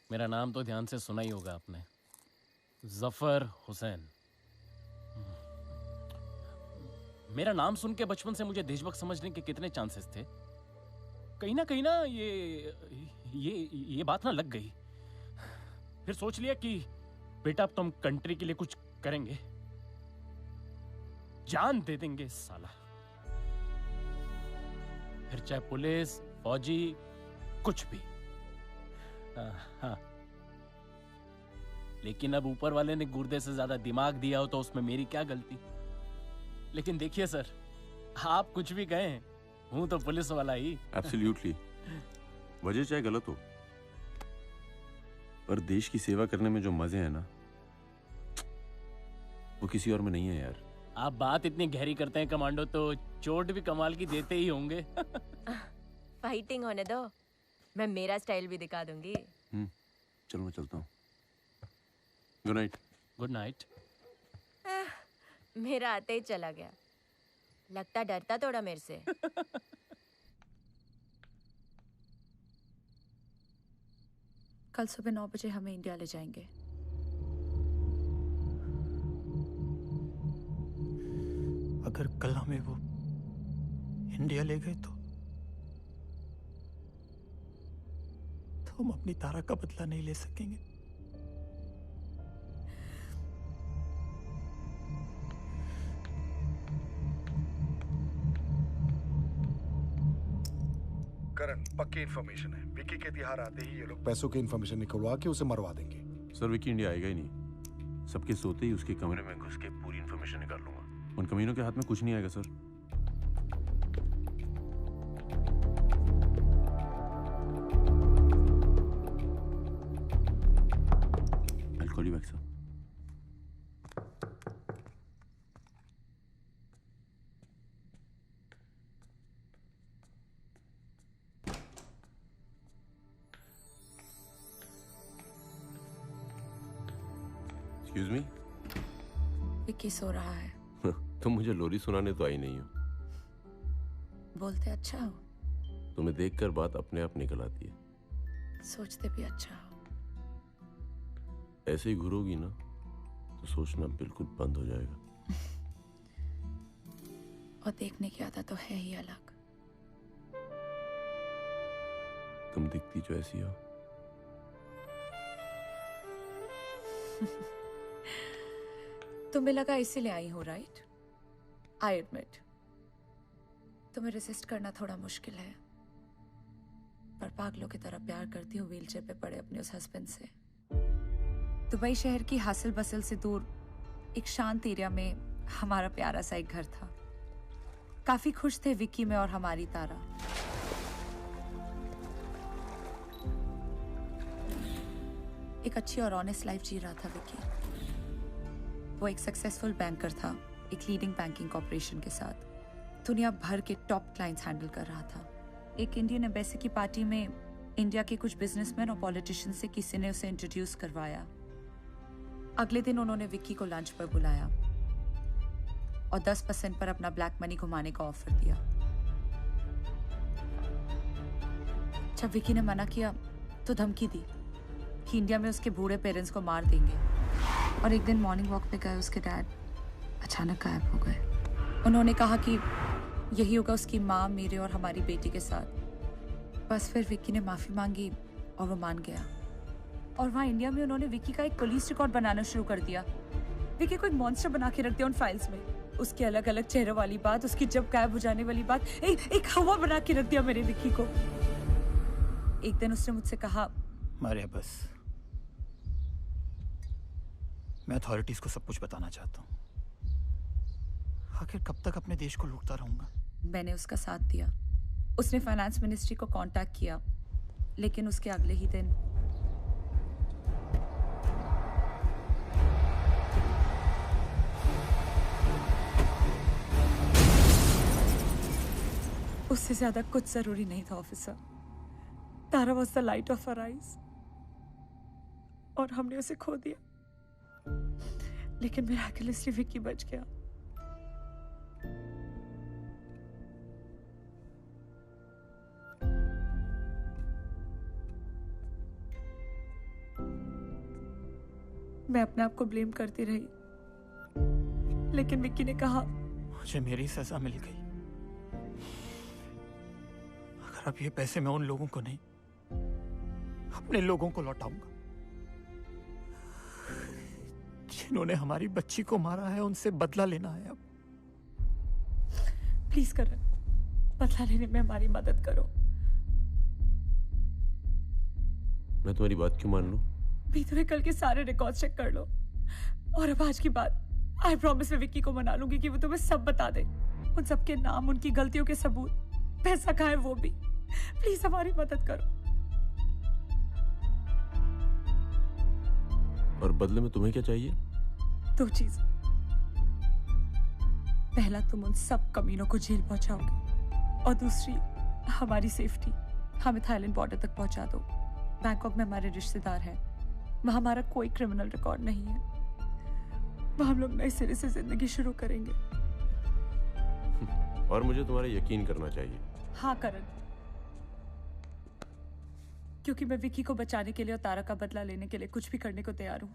Speaker 20: मेरा नाम तो ध्यान से सुना ही होगा आपने। जफर हुसैन। मेरा नाम सुन के बचपन से मुझे देशभक्त समझने के कितने चांसेस थे। कहीं ना ये बात ना लग गई। फिर सोच लिया कि बेटा अब तो हम कंट्री के लिए कुछ करेंगे, जान दे देंगे साला। फिर चाहे पुलिस फौजी कुछ भी। हाँ, लेकिन अब ऊपर वाले ने गुर्दे से ज्यादा दिमाग दिया हो तो उसमें मेरी क्या गलती। लेकिन देखिए सर, आप कुछ भी कहें, हूं तो पुलिस वाला ही।
Speaker 5: एब्सोल्युटली। वजह चाहे गलत हो, पर देश की सेवा करने में जो मजे हैं ना, वो किसी और में नहीं है यार।
Speaker 20: आप बात इतनी गहरी करते हैं कमांडो, तो चोट भी कमाल की देते ही होंगे।
Speaker 1: फाइटिंग होने दो, मैं मेरा स्टाइल भी दिखा दूंगी।
Speaker 5: चलो मैं चलता हूँ। Good night.
Speaker 20: Good night.
Speaker 1: मेरा आते ही चला गया। लगता डरता थोड़ा मेरे से।
Speaker 8: कल सुबह 9 बजे हमें इंडिया ले जाएंगे।
Speaker 19: अगर कल हमें वो इंडिया ले गए तो हम अपनी तारा का बदला नहीं ले सकेंगे।
Speaker 4: करण, पक्की इन्फॉर्मेशन है। विकी के तिहार आते ही ये लोग पैसों की इन्फॉर्मेशन निकलवा के उसे मरवा देंगे।
Speaker 5: सर, विकी इंडिया आएगा ही नहीं। सबके सोते ही उसके कमरे में घुस के पूरी इन्फॉर्मेशन निकाल लूंगा। उन कमीनों के हाथ में कुछ नहीं आएगा sir. I'll call you back, sir. Excuse me?
Speaker 8: Vicky सो रहा है।
Speaker 5: तुम मुझे लोरी सुनाने तो आई नहीं हो।
Speaker 8: बोलते अच्छा हो,
Speaker 5: तुम्हें देखकर बात अपने आप निकल आती है।
Speaker 8: सोचते भी अच्छा हो।
Speaker 5: ऐसे ही घूरोगी ना तो सोचना बिल्कुल बंद हो जाएगा।
Speaker 8: और देखने की आदत तो है ही अलग।
Speaker 5: तुम दिखती जो ऐसी हो।
Speaker 8: तुम्हें लगा इसीलिए आई हूँ, राइट? आई एडमिट तुम्हें रेसिस्ट करना थोड़ा मुश्किल है, पर पागलों की तरह प्यार करती हूँ व्हीलचेयर पे पड़े अपने उस हस्बैंड से। दुबई शहर की हासिल बसल से दूर एक शांत एरिया में हमारा प्यारा सा एक घर था। काफी खुश थे विक्की में और हमारी तारा। एक अच्छी और ऑनेस्ट लाइफ जी रहा था विक्की। वो एक सक्सेसफुल बैंकर था, एक लीडिंग बैंकिंग कॉर्पोरेशन के साथ दुनिया भर के टॉप क्लाइंट्स हैंडल कर रहा था। एक इंडियन एम्बेसी की पार्टी में इंडिया के कुछ बिजनेसमैन और पॉलिटिशियन से किसी ने उसे इंट्रोड्यूस करवाया। अगले दिन उन्होंने विक्की को लंच पर बुलाया और 10% पर अपना ब्लैक मनी घुमाने का ऑफर दिया। जब विक्की ने मना किया तो धमकी दी कि इंडिया में उसके बूढ़े पेरेंट्स को मार देंगे। और एक दिन मॉर्निंग वॉक पे गए उसके डैड अचानक गायब हो गए। उन्होंने कहा कि यही होगा उसकी माँ, मेरे और हमारी बेटी के साथ। बस फिर विक्की ने माफी मांगी और वो मान गया। और वहाँ इंडिया में उन्होंने विक्की का एक पुलिस रिकॉर्ड बनाना शुरू कर दिया। विक्की को एक मॉन्स्टर बना के रख दिया उन फाइल्स में। उसके अलग अलग चेहरों वाली बात, उसकी जब गायब हो जाने वाली बात, एक हवा बना के रख दिया मेरे विक्की को। एक दिन उसने मुझसे कहा,
Speaker 19: मारिया बस, मैं अथॉरिटीज को सब कुछ बताना चाहता हूँ। आखिर कब तक अपने देश को लूटता रहूंगा?
Speaker 8: मैंने उसका साथ दिया। उसने फाइनेंस मिनिस्ट्री को कांटेक्ट किया, लेकिन उसके अगले ही दिन उससे ज्यादा कुछ जरूरी नहीं था officer. Tara was the light of our eyes और हमने उसे खो दिया। लेकिन मिराकलसली विक्की बच गया। मैं अपने आप को ब्लेम करती रही, लेकिन विक्की ने कहा
Speaker 19: मुझे मेरी सजा मिल गई। अगर अब ये पैसे मैं उन लोगों को नहीं, अपने लोगों को लौटाऊंगा जिन्होंने हमारी बच्ची को मारा है। उनसे बदला लेना है अब।
Speaker 8: प्लीज करण, बदला लेने में हमारी मदद करो।
Speaker 5: मैं तुम्हारी बात क्यों मान लूं?
Speaker 8: भीतर कल के सारे रिकॉर्ड चेक कर लो, और अब आज की बात आई प्रॉमिस मैं विक्की को मना लूंगी कि वो तुम्हें सब बता दे, उन सबके नाम, उनकी गलतियों के सबूत, पैसा कहाँ है वो भी। प्लीज हमारी मदद करो।
Speaker 5: और बदले में तुम्हें क्या चाहिए?
Speaker 8: 2 चीज। पहला, तुम उन सब कमीनों को जेल पहुंचाओगे, और दूसरी हमारी सेफ्टी। हमें थाईलैंड बॉर्डर तक पहुंचा दो। बैंकॉक में हमारे रिश्तेदार हैं, वहां हमारा कोई क्रिमिनल रिकॉर्ड नहीं है। वहां हम लोग नए सिरे से जिंदगी शुरू करेंगे।
Speaker 5: और मुझे तुम्हारा यकीन करना चाहिए।
Speaker 8: हाँ करण, क्योंकि मैं विक्की को बचाने के लिए और तारा का बदला लेने के लिए कुछ भी करने को तैयार हूं।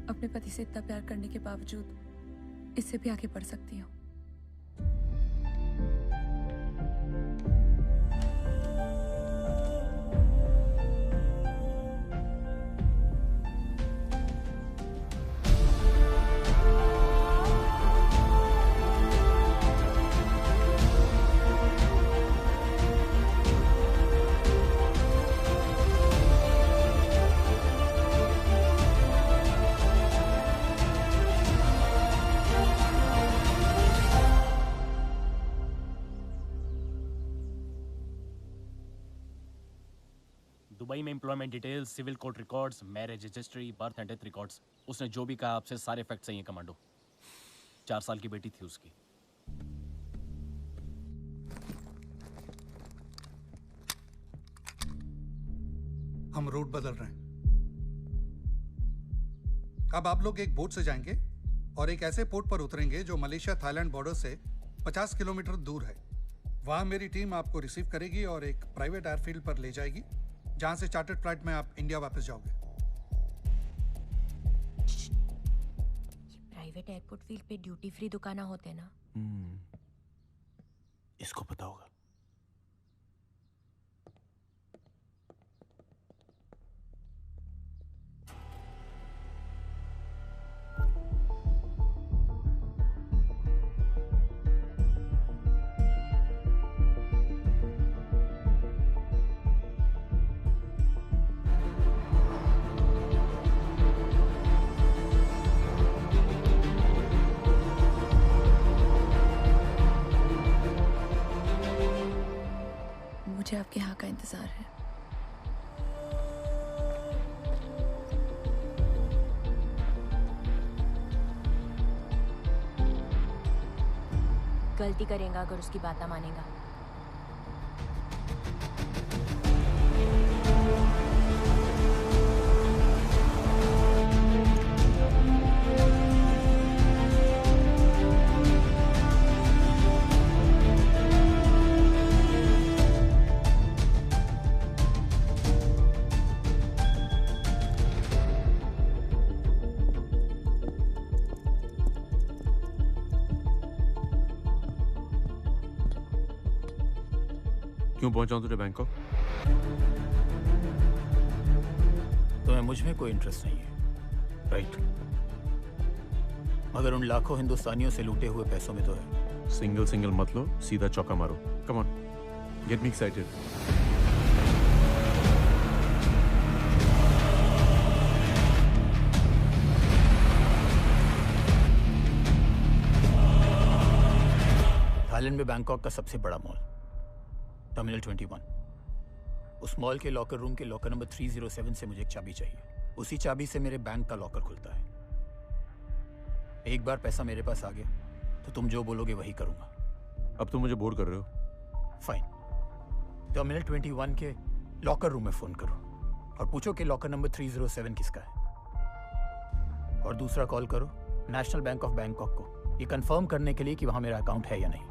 Speaker 8: अपने पति से इतना प्यार करने के बावजूद इससे भी आगे बढ़ सकती हूँ।
Speaker 20: दुबई में employment details, civil court records, marriage registry, birth and death records. उसने जो भी कहा आपसे सारे फैक्ट सही हैं कमांडो। 4 साल की बेटी थी उसकी।
Speaker 6: हम रूट बदल रहे हैं। अब आप लोग एक बोट से जाएंगे और एक ऐसे पोर्ट पर उतरेंगे जो मलेशिया थाईलैंड बॉर्डर से 50 किलोमीटर दूर है। वहां मेरी टीम आपको रिसीव करेगी और एक प्राइवेट एयरफील्ड पर ले जाएगी, जहां से चार्टर्ड फ्लाइट में आप इंडिया वापस जाओगे।
Speaker 1: ये प्राइवेट एयरपोर्ट फील्ड पे ड्यूटी फ्री दुकाना होते ना।
Speaker 19: इसको पता होगा।
Speaker 8: मुझे आपके यहाँ का इंतजार है।
Speaker 1: गलती करेगा अगर उसकी बात ना मानेगा।
Speaker 5: क्यों पहुंचाऊं तुझे बैंकॉक?
Speaker 19: तुम्हें मुझ में कोई इंटरेस्ट नहीं है, राइट? मगर उन लाखों हिंदुस्तानियों से लूटे हुए पैसों में तो है।
Speaker 5: सिंगल मत लो, सीधा चौका मारो। Come on, get me excited.
Speaker 19: Thailand में बैंकॉक का सबसे बड़ा मॉल टर्मिनल 21। उस मॉल के लॉकर रूम के लॉकर नंबर 307 से मुझे एक चाबी चाहिए। उसी चाबी से मेरे बैंक का लॉकर खुलता है। एक बार पैसा मेरे पास आ गया तो तुम जो बोलोगे वही करूंगा।
Speaker 5: अब तुम मुझे बोर कर रहे हो।
Speaker 19: फाइन। टर्मिनल 21 के लॉकर रूम में फोन करो और पूछो कि लॉकर नंबर 307 किसका है। और दूसरा कॉल करो नेशनल बैंक ऑफ बैंकॉक को, ये कंफर्म करने के लिए कि वहां मेरा अकाउंट है या नहीं।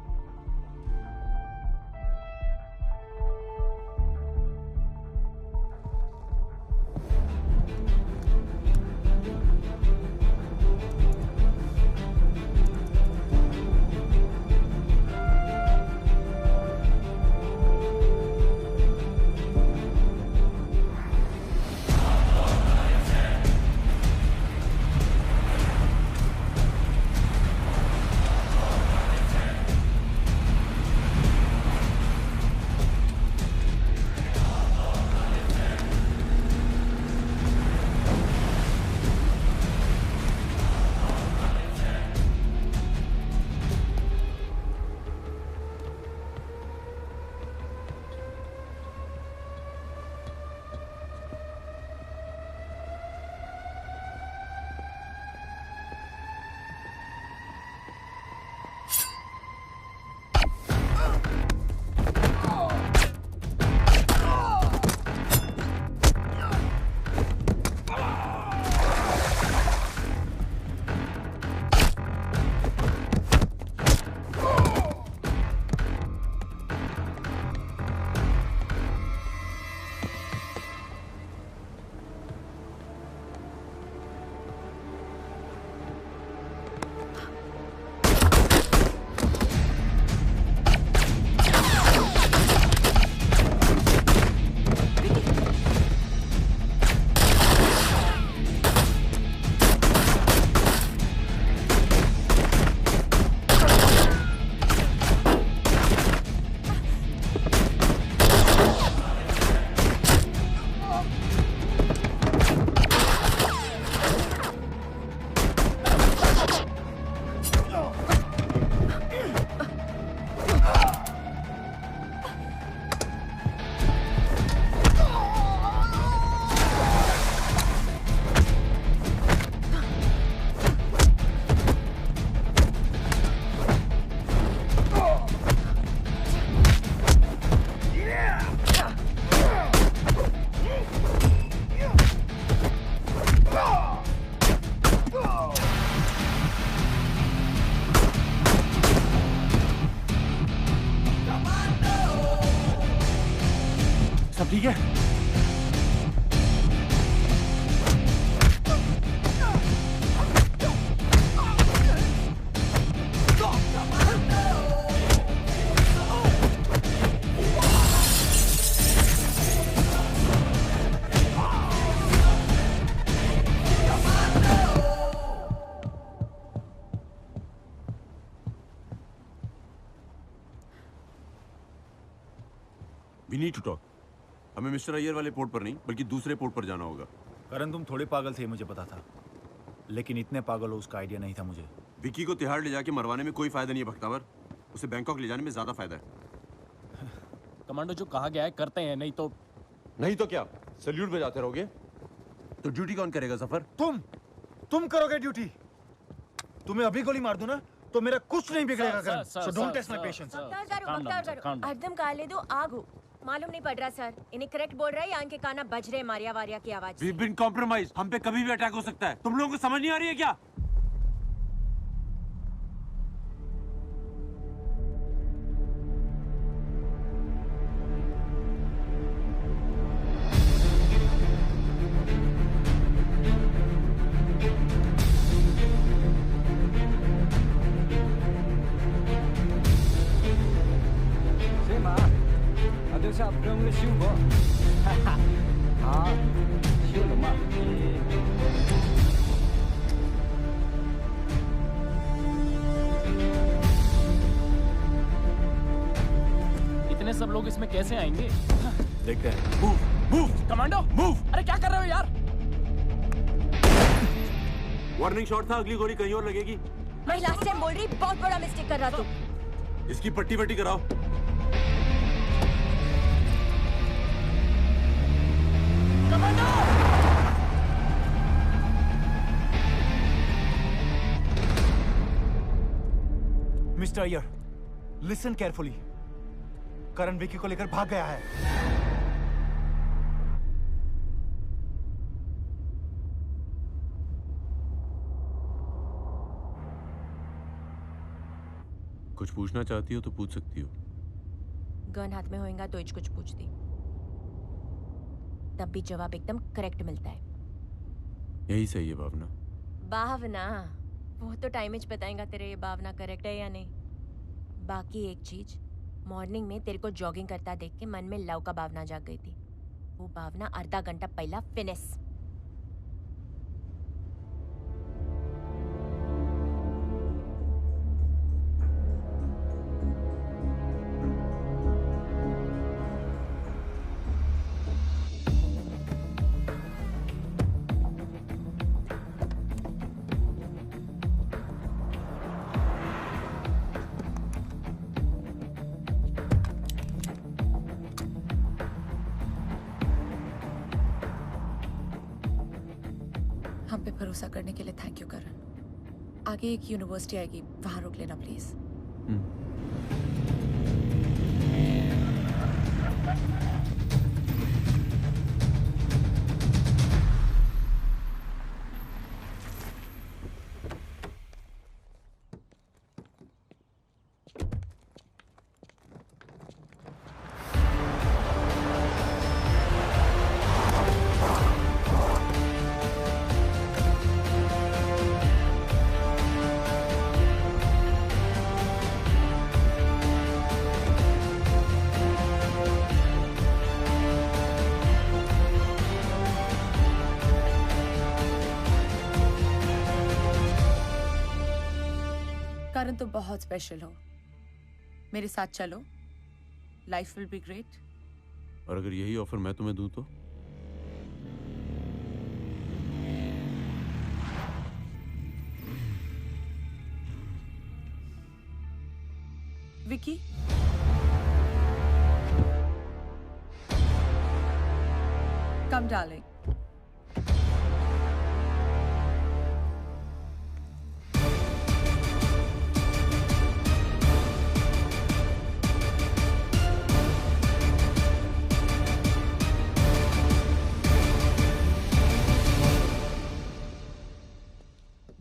Speaker 2: सब ठीक है?
Speaker 5: We need to talk. हमें मिस्टर अय्यर वाले पोर्ट पर नहीं बल्कि दूसरे पोर्ट पर जाना होगा।
Speaker 16: करण तुम थोड़े पागल थे मुझे पता था, लेकिन इतने पागल हो उसका आइडिया नहीं था मुझे।
Speaker 5: विकी को तिहाड़ ले जाके मरवाने में कोई फायदा नहीं है भक्तावर, उसे बैंकॉक ले जाने में ज्यादा फायदा है।
Speaker 20: कमांडो जो कहा गया है करते हैं, नहीं तो
Speaker 5: क्या सैल्यूट बजाते रहोगे? तो ड्यूटी कौन करेगा सफर?
Speaker 16: तुम करोगे ड्यूटी। तुम्हें अभी गोली मार दूं ना तो मेरा कुछ नहीं बिगड़ेगा Karan. So don't test my patience.
Speaker 1: एकदम काले दो आग हो, मालूम नहीं पड़ रहा सर, इन्हें करेक्ट बोल रहा है या इनके काना बज रहे मारिया वारिया की आवाज।
Speaker 5: We've been compromised. हम पे कभी भी अटैक हो सकता है। तुम लोगों को समझ नहीं आ रही है क्या?
Speaker 20: इतने सब लोग इसमें कैसे आएंगे?
Speaker 16: देखते हैं।
Speaker 5: Move
Speaker 20: commando move. अरे क्या कर रहे हो यार?
Speaker 5: वार्निंग शॉट था, अगली गोली कहीं और लगेगी।
Speaker 1: मैं लास्ट टाइम बोल रही, बहुत बड़ा मिस्टेक कर रहा तू।
Speaker 5: इसकी पट्टी वट्टी कराओ।
Speaker 16: Mister Iyer, listen carefully. Karan Vicky को लेकर भाग गया है।
Speaker 5: कुछ पूछना चाहती हो तो पूछ सकती हो।
Speaker 1: गन हाथ में होएगा तो कुछ पूछती, तब भी जवाब एकदम करेक्ट मिलता है।
Speaker 5: यही सही है भावना।
Speaker 1: भावना वो तो टाइम ही बताएगा तेरे ये भावना करेक्ट है या नहीं। बाकी एक चीज, मॉर्निंग में तेरे को जॉगिंग करता देख के मन में लव का भावना जाग गई थी। वो भावना आधा घंटा पहला फिनिश।
Speaker 8: हम पे भरोसा करने के लिए थैंक यू करण। आगे एक यूनिवर्सिटी आएगी, वहां रोक लेना प्लीज। करण तुम बहुत स्पेशल हो, मेरे साथ चलो, लाइफ विल बी ग्रेट।
Speaker 5: और अगर यही ऑफर मैं तुम्हें दूं तो?
Speaker 8: Vicky, come darling.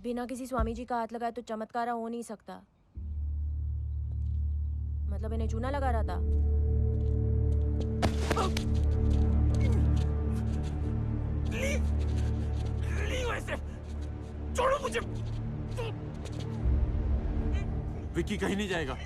Speaker 1: बिना किसी स्वामी जी का हाथ लगाए तो चमत्कार हो नहीं सकता। मतलब इन्हें चूना लगा रहा था।
Speaker 5: छोड़ो मुझे। विक्की कहीं नहीं जाएगा।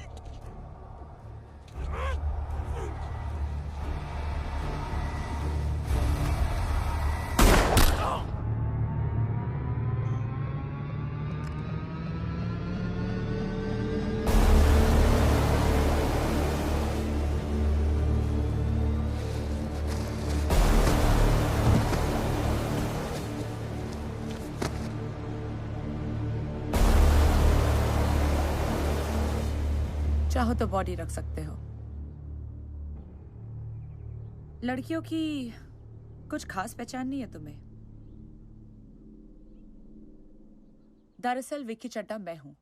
Speaker 8: चाहो तो बॉडी रख सकते हो। लड़कियों की कुछ खास पहचान नहीं है तुम्हें। दरअसल विक्की चड्ढा मैं हूं।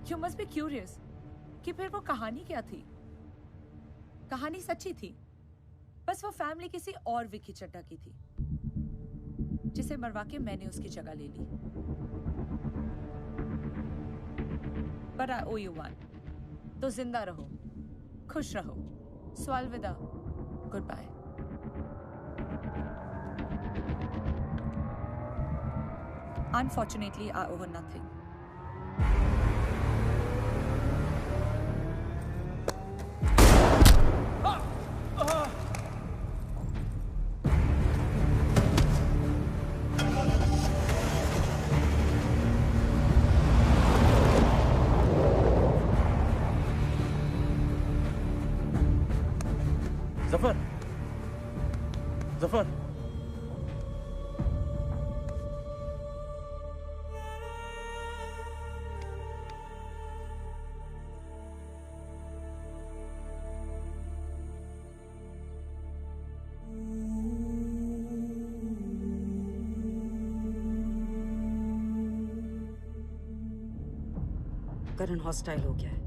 Speaker 8: You must be curious कि फिर वो कहानी क्या थी। कहानी सच्ची थी, बस वो फैमिली किसी और विक्की चड्ढा की थी, जिसे मरवा के मैंने उसकी जगह ले ली। But I owe you one. तो जिंदा रहो, खुश रहो, सो अलविदा, good bye. Unfortunately, I owe her nothing.
Speaker 5: Zafar, Zafar,
Speaker 10: Karan hostile हो गया है।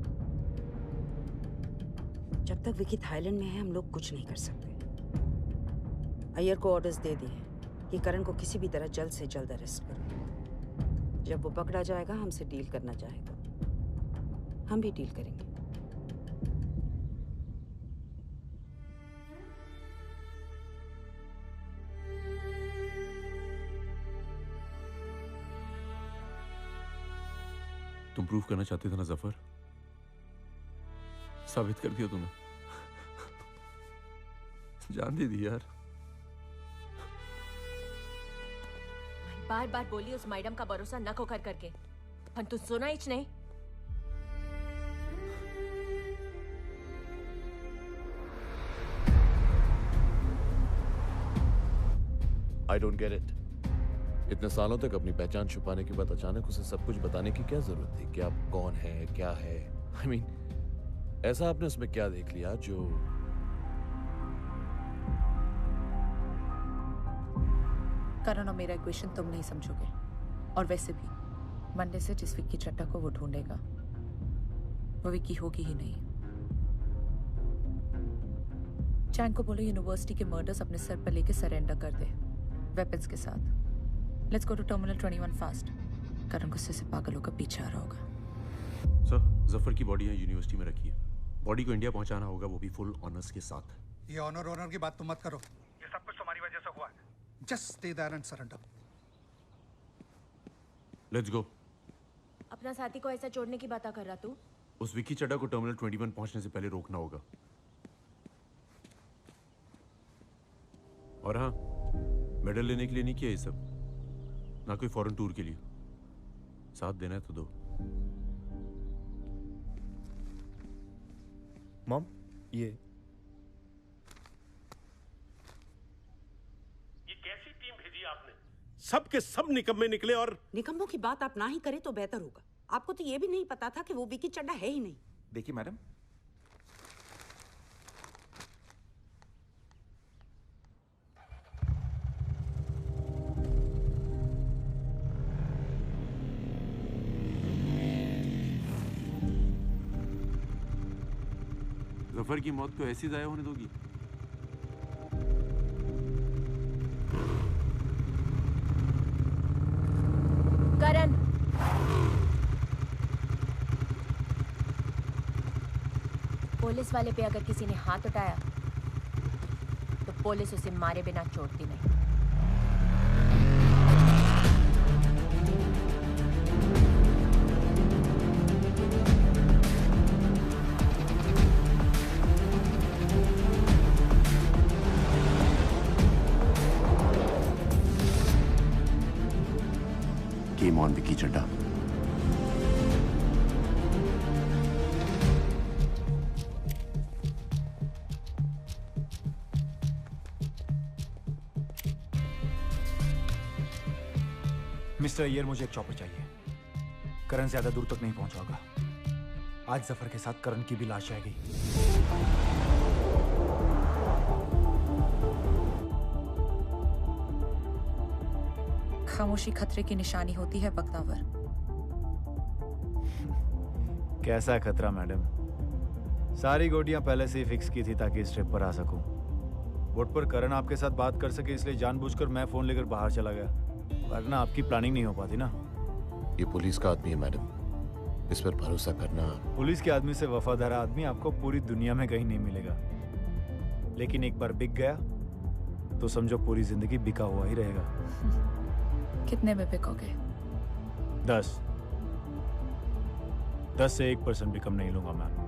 Speaker 10: जब तक विकी थाईलैंड में है हम लोग कुछ नहीं कर सकते। अय्यर को ऑर्डर्स दे दिए कि करण को किसी भी तरह जल्द से जल्द अरेस्ट करो। जब वो पकड़ा जाएगा हमसे डील करना चाहेगा, हम भी डील करेंगे।
Speaker 5: तुम प्रूफ करना चाहते थे ना जफर, साबित कर दिया तूने। जान दे दी यार।
Speaker 1: बार बार बोली उस मैडम का भरोसा न खोकर करके, पण तू सुना ही नहीं।
Speaker 21: I don't get it. इतने सालों तक अपनी पहचान छुपाने के बाद अचानक उसे सब कुछ बताने की क्या जरूरत थी कि आप कौन हैं, क्या है? I mean, ऐसा आपने उसमें क्या देख लिया जो
Speaker 8: करण और मेरा इक्वेशन तुम नहीं समझोगे। और वैसे भी मंडे से जिस विक्की चड्ढा को वो ढूंढेगा वो विक्की होगी ही नहीं। चैंग को बोलो यूनिवर्सिटी के मर्डर्स अपने सर पर लेके सरेंडर कर दे वेपन्स के साथ। Let's go to terminal 21 fast. Karan गुस्से से पागलों का पीछे आ रहा होगा।
Speaker 5: सर, जफर की बॉडी है यूनिवर्सिटी में रखी है। बॉडी को इंडिया पहुंचाना होगा, वो भी फुल ऑनर्स के साथ।
Speaker 6: ये ऑनर की बात तुम मत करो। ये सब कुछ तुम्हारी वजह से हुआ है। Just stay there and surrender.
Speaker 5: Let's go.
Speaker 1: अपना साथी को ऐसा छोड़ने की बात कर रहा तू?
Speaker 5: उस विक्की चड्ढा को टर्मिनल 21 पहुंचने से पहले रोकना होगा। और हाँ, मेडल लेने के लिए नहीं किया ये सब, ना कोई फॉरेन टूर के लिए। साथ देना है तो दो।
Speaker 11: मॉम, ये
Speaker 12: कैसी टीम भेजी आपने? सब के सब निकम्मे निकले। और
Speaker 10: निकम्मों की बात आप ना ही करें तो बेहतर होगा। आपको तो ये भी नहीं पता था कि वो विकी चड्ढा है ही नहीं।
Speaker 13: देखिए मैडम,
Speaker 5: जफर की मौत को ऐसी जाया होने दोगी?
Speaker 1: करण, पुलिस वाले पे अगर किसी ने हाथ उठाया तो पुलिस उसे मारे बिना छोड़ती नहीं।
Speaker 21: Game on, Vicky Chadha.
Speaker 16: Mister Iyer, मुझे एक चॉपर चाहिए। करण ज्यादा दूर तक नहीं पहुंचा होगा। आज जफर के साथ करण की भी लाश आएगी।
Speaker 8: खामोशी खतरे की निशानी होती है बख्तावर।
Speaker 16: कैसा खतरा मैडम? सारी गोटियां पहले से ही फिक्स की थी ताकि इस ट्रिप पर आ सकूं। बोट पर करण आपके साथ बात कर सके इसलिए जानबूझकर मैं फोन लेकर बाहर चला गया, वरना आपकी प्लानिंग नहीं हो पाती ना।
Speaker 21: ये पुलिस का आदमी है मैडम, इस पर भरोसा करना।
Speaker 16: पुलिस के आदमी से वफादार आदमी आपको पूरी दुनिया में कहीं नहीं मिलेगा, लेकिन एक बार बिक गया तो समझो पूरी जिंदगी बिका हुआ ही रहेगा।
Speaker 8: कितने में बिकोगे?
Speaker 16: 10 से 1% भी कम नहीं लूंगा मैम।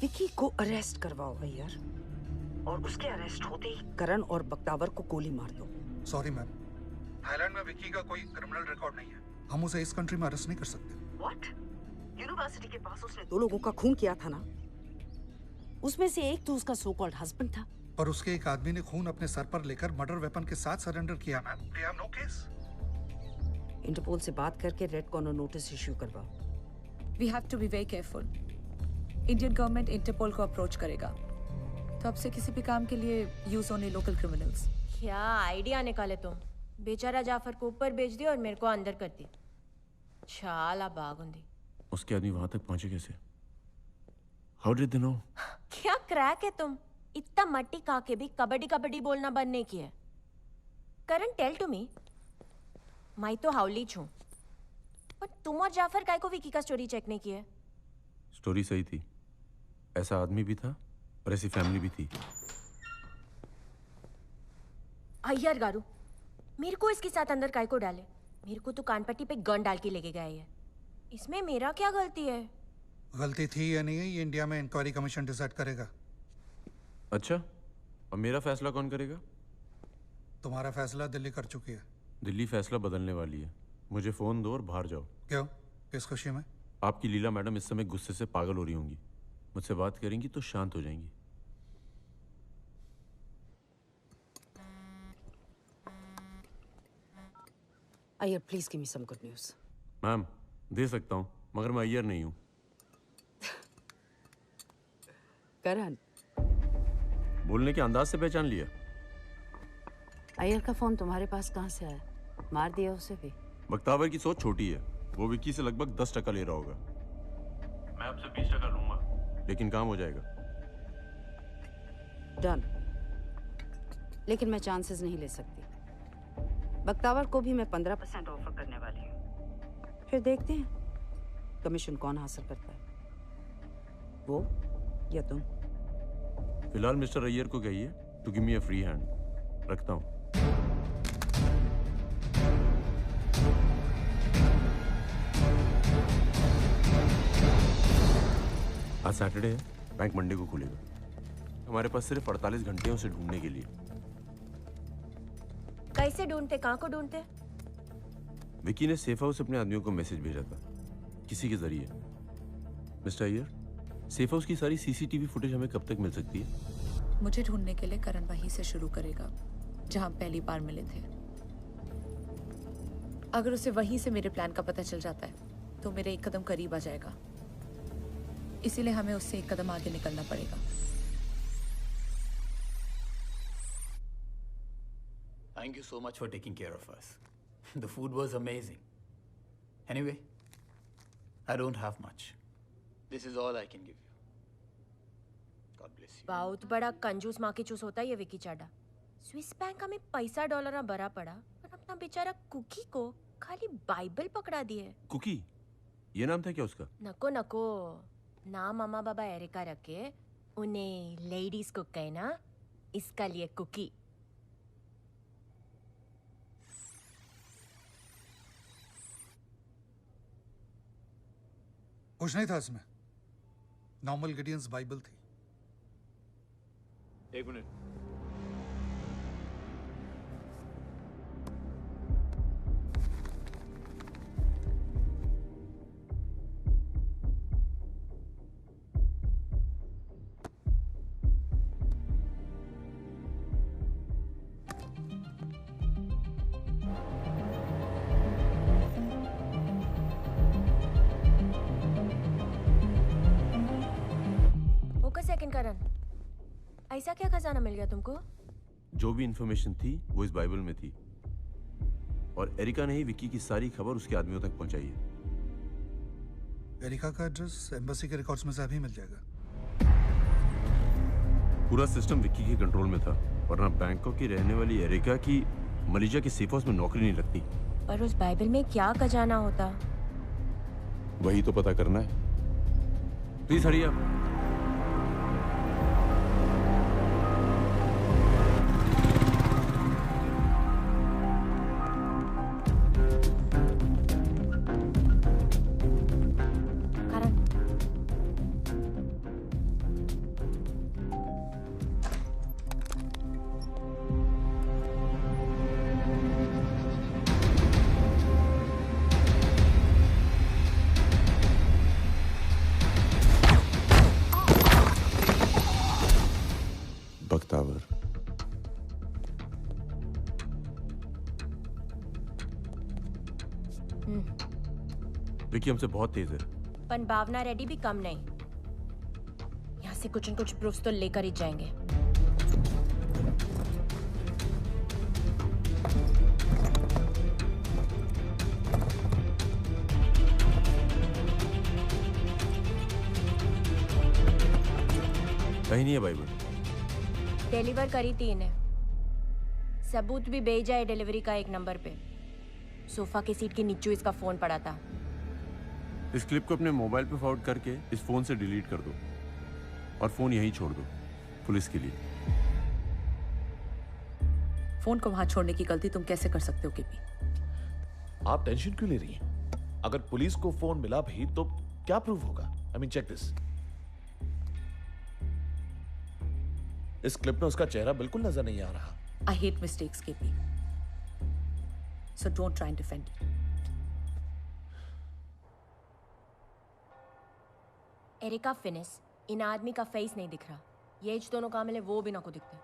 Speaker 10: विकी को अरेस्ट करवाओ अय्यर, और उसके अरेस्ट होते ही करण और बख्तावर को गोली मार दो।
Speaker 6: सॉरी मैम, थाईलैंड में विकी का कोई क्रिमिनल रिकॉर्ड नहीं है। हम उसे इस कंट्री में अरेस्ट नहीं कर सकते।
Speaker 10: व्हाट? यूनिवर्सिटी के पास उसने 2 लोगों का खून किया था ना? उसमें से एक तो उसका सो कॉल्ड हस्बैंड था।
Speaker 6: पर उसके एक आदमी ने खून अपने सर पर लेकर मर्डर वेपन के साथ सरेंडर किया ma'am. We have no case.
Speaker 10: Interpol से बात करके रेड कॉर्नर नोटिस इश्यू करवाओ।
Speaker 8: We have to be very careful. Indian government interpol को अप्रोच करेगा, तो अब से किसी भी काम के लिए यूज ओनली लोकल क्रिमिनल्स।
Speaker 1: क्या आइडिया निकाले तुम। बेचारा जाफर को ऊपर भेज दिया और मेरे को अंदर कर दी। चाला बागुंदी।
Speaker 5: उसके आदमी वहां तक पहुंचे कैसे? How did they know?
Speaker 1: क्या क्रैक है तुम? इतना मट्टी खा के भी कबड्डी कबड्डी बोलना बंद नहीं किया। करण टेल टू मी, मैं तो हाउली छू, पर तुम और जाफर काय को विकी का स्टोरी चेक नहीं किया?
Speaker 5: स्टोरी सही थी, ऐसा आदमी भी था और ऐसी फैमिली भी थी।
Speaker 1: अय्यर गारू, मेरे को इसके साथ अंदर काय को डाले? मेरे को तो कानपट्टी पे गन डाल के लेके गए है। इसमें मेरा क्या गलती है?
Speaker 6: गलती थी या नहीं है ये इंडिया में इंक्वायरी कमीशन डिसाइड करेगा।
Speaker 5: अच्छा, और मेरा फैसला कौन करेगा?
Speaker 6: तुम्हारा फैसला दिल्ली कर चुकी है।
Speaker 5: दिल्ली फैसला बदलने वाली है। मुझे फोन दो और बाहर जाओ।
Speaker 6: क्यों? किस खुशी में?
Speaker 5: आपकी लीला मैडम इस समय गुस्से से पागल हो रही होंगी। मुझसे बात करेंगी तो शांत हो जाएंगी।
Speaker 10: Iyer please give me some good news.
Speaker 5: Ma'am, दे सकता हूँ, मगर मैं अय्यर नहीं हूँ।
Speaker 10: करण,
Speaker 5: बोलने के अंदाज से पहचान लिया।
Speaker 10: अय्यर का फोन तुम्हारे पास कहाँ से आया? मार दिया उसे भी?
Speaker 5: बख्तावर की सोच छोटी है, वो विक्की से लगभग 10% ले रहा होगा। मैं आपसे 20% लूंगा, लेकिन काम हो जाएगा।
Speaker 10: डन। लेकिन मैं चांसेस नहीं ले सकती। बख्तावर को भी मैं 15% ऑफर करने वाली हूँ। फिर देखते हैं कमीशन कौन हासिल करता है, वो या तुम।
Speaker 5: फिलहाल मिस्टर अय्यर को कहिए to give me a free hand. रखता हूँ। आज सैटरडे है, बैंक मंडे को खुलेगा। हमारे पास सिर्फ 48 घंटे हैं उसे ढूंढने के लिए।
Speaker 1: कैसे ढूंढते? कहाँ को ढूंढते?
Speaker 5: विकी ने सेफ हाउस अपने आदमियों को मैसेज भेजा था, किसी के जरिए। मिस्टर अय्यर, सेफ हाउस की सारी सीसीटीवी फुटेज हमें कब तक मिल सकती है?
Speaker 8: मुझे ढूंढने के लिए करण वहीं से शुरू करेगा जहां पहली बार मिले थे। अगर उसे वहीं से मेरे प्लान का पता चल जाता है तो मेरे एक कदम करीब आ जाएगा। इसीलिए हमें उससे एक कदम आगे निकलना पड़ेगा।
Speaker 19: Thank you so much for taking care of us. The food was amazing. Anyway, I don't have much. This is all I can give you. God bless you.
Speaker 1: बहुत बड़ा कंजूस माँ की चूस होता है ये विकी चाडा। स्विस बैंक हमें पैसा डॉलर भरा पड़ा, पर अपना बेचारा कुकी को खाली बाइबल पकड़ा दिए।
Speaker 5: कुकी? ये नाम था क्या उसका?
Speaker 1: नको नको, नाम मामा बाबा एरिका रखे, उन्हें लेडीज को कहना, इसका लिए कुकी।
Speaker 6: कुछ नहीं था इसमें, नॉर्मल गिडियंस बाइबल थी।
Speaker 16: एक मिनट।
Speaker 1: ऐसा क्या खजाना मिल गया तुमको?
Speaker 5: जो भी इंफॉर्मेशन थी वो इस बाइबल में थी, और एरिका ने ही विक्की की सारी खबर उसके आदमियों तक पहुंचाई है।
Speaker 6: एरिका का एड्रेस एम्बेसी के रिकॉर्ड्स में से अभी मिल जाएगा।
Speaker 5: पूरा सिस्टम विक्की के कंट्रोल में था, वरना बैंकॉक की रहने वाली एरिका की मलेशिया के सेफ हाउस में नौकरी नहीं लगती।
Speaker 1: पर उस बाइबल में क्या खजाना होता?
Speaker 5: वही तो पता करना है। प्लीज हरी आप। विकी हमसे बहुत तेज है।
Speaker 1: पर भावना रेड्डी भी कम नहीं। यहाँ से कुछ न कुछ प्रूफ्स तो लेकर ही जाएंगे।
Speaker 5: कहीं नहीं है बाइबल।
Speaker 1: डिलीवर करी थी इन्हें। सबूत भी भेजा है डिलीवरी का एक नंबर पे। सोफा की सीट के नीचे इसका फोन पड़ा था।
Speaker 5: इस क्लिप को अपने मोबाइल पे फॉरवर्ड करके इस फोन से डिलीट कर दो और फोन यहीं छोड़ दो पुलिस के लिए।
Speaker 8: फोन को वहां छोड़ने की गलती तुम कैसे कर सकते हो केपी?
Speaker 21: आप टेंशन क्यों ले रही हैं? अगर पुलिस को फोन मिला भी तो क्या प्रूफ होगा? I mean check this. इस क्लिप में उसका चेहरा बिल्कुल नजर नहीं आ रहा।
Speaker 8: I hate mistakes, KP. So don't try and defend it.
Speaker 1: Erica फिनिस, इन आदमी का फेस नहीं दिख रहा। ये एज दोनों काम मिले वो भी ना को दिखते।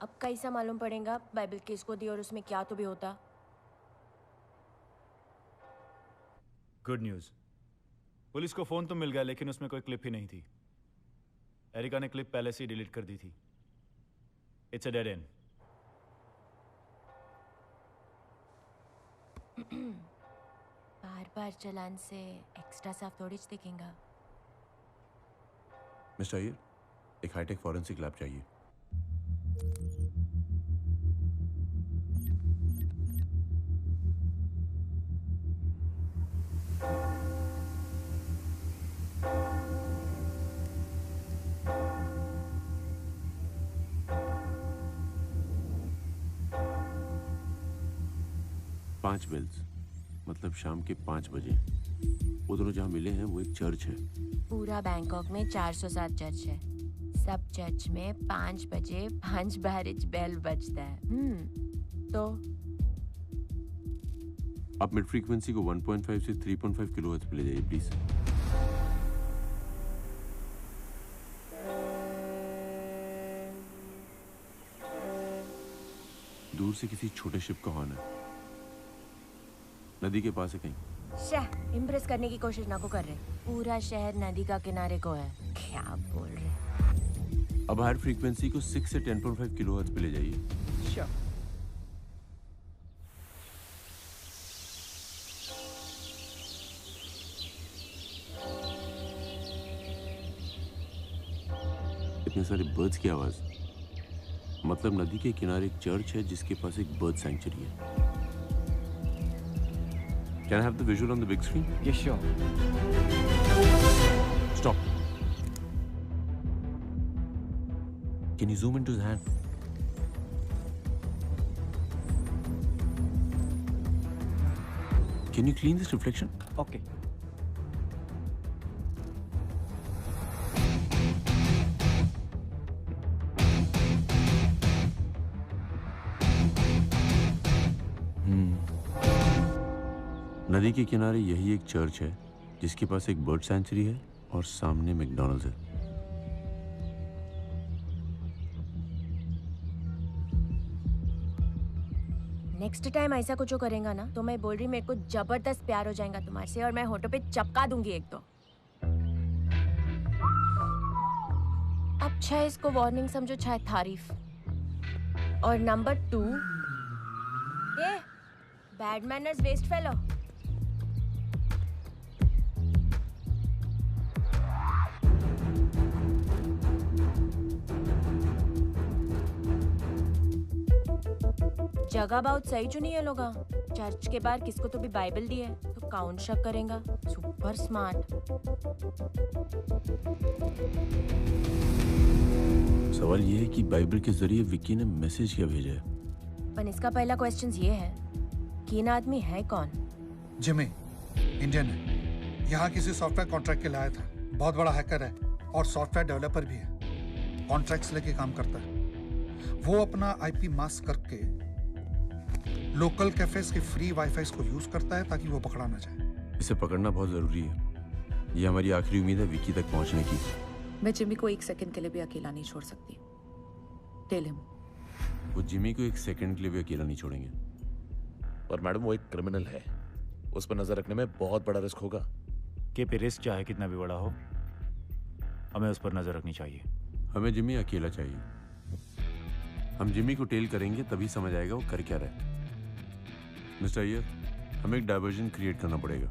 Speaker 1: अब कैसा मालूम पड़ेगा बाइबल किसको दी और उसमें क्या तो भी होता।
Speaker 16: Good news. पुलिस को फोन तो मिल गया लेकिन उसमें कोई क्लिप ही नहीं थी। एरिका ने क्लिप पहले से ही डिलीट कर दी थी। It's a dead and.
Speaker 1: बार-बार चलान से एक्स्ट्रा साफ थोड़ी दिखेगा।
Speaker 5: मिस्टर अय्यर, एक हाईटेक फॉरेंसिक लैब चाहिए। पांच बेल्स, मतलब शाम के 5 बजे। वो दोनों जहाँ मिले हैं वो एक चर्च है।
Speaker 1: पूरा बैंकॉक में 407 चर्च है। सब चर्च में 5 बजे 5 बार बेल बजता है। तो
Speaker 5: आप मिड फ्रीक्वेंसी को 1.5 से 3.5 किलोहर्ट्ज पे ले जाइए प्लीज। दूर से किसी छोटे शिप का हॉर्न है। नदी के पास है कहीं।
Speaker 1: शाह इम्प्रेस करने की कोशिश ना को कर रहे। पूरा शहर नदी का किनारे को है। क्या बोल रहे?
Speaker 5: अब हायर फ्रीक्वेंसी को 6 से 10.5 किलोहर्ट्ज पे ले जाइए।
Speaker 1: श्योर।
Speaker 5: इतने सारे बर्ड्स की आवाज, मतलब नदी के किनारे एक चर्च है जिसके पास एक बर्ड सैंक्चुरी है। Can I have the visual on the big screen?
Speaker 18: Yes, sure.
Speaker 5: Stop. Can you zoom into his hand? Can you clean this reflection?
Speaker 18: Okay.
Speaker 5: नदी के किनारे यही एक चर्च है जिसके पास एक बर्ड सैंक्चुरी है और सामने मैकडॉनल्ड्स है।
Speaker 1: नेक्स्ट टाइम ऐसा कुछ करेगा ना तो मैं बोल रही मेरे को जबरदस्त प्यार हो जाएगा तुम्हारे से और मैं होठों पे चपका दूंगी एक तो। अच्छा इसको वार्निंग समझो चाहे तारीफ। और number 2, bad manners waste fellow. जगह बहुत सही चुनी है लोगा। चर्च के बाहर किसको तो भी बाइबल दी है तो कौन शक करेगा। Super smart.
Speaker 5: सवाल ये है कि बाइबल के जरिए विक्की ने मैसेज क्या भेजा है।
Speaker 1: पर इसका पहला क्वेश्चन ये है कि इन आदमी है कौन?
Speaker 6: जिमी, इंडियन है। यहाँ किसी सॉफ्टवेयर कॉन्ट्रैक्ट के लिए आया था। बहुत बड़ा हैकर है और सॉफ्टवेयर डेवलपर भी है। कॉन्ट्रैक्ट्स लेके काम करता है। वो अपना आईपी मास्क करके लोकल कैफेज के फ्री वाईफाई को यूज करता है ताकि वो पकड़ा ना जाए।
Speaker 5: इसे पकड़ना बहुत जरूरी है। ये हमारी आखिरी उम्मीद है विक्की तक पहुंचने की।
Speaker 8: मैं जिमी को 1 सेकंड के लिए भी अकेला नहीं छोड़ सकती। Tell him.
Speaker 5: वो जिमी को 1 सेकंड के लिए भी अकेला नहीं छोड़ेंगे।
Speaker 21: पर मैडम वो एक क्रिमिनल है, उस पर नजर रखने में बहुत बड़ा रिस्क होगा।
Speaker 16: के पे रिस्क चाहे कितना भी बड़ा हो, हमें उस पर नजर रखनी चाहिए।
Speaker 5: हमें जिमी अकेला चाहिए। हम जिमी को टेल करेंगे तभी समझ आएगा वो कर क्या रहा है। मिस्टर अय्यर, हमें एक डायवर्जन क्रिएट करना पड़ेगा।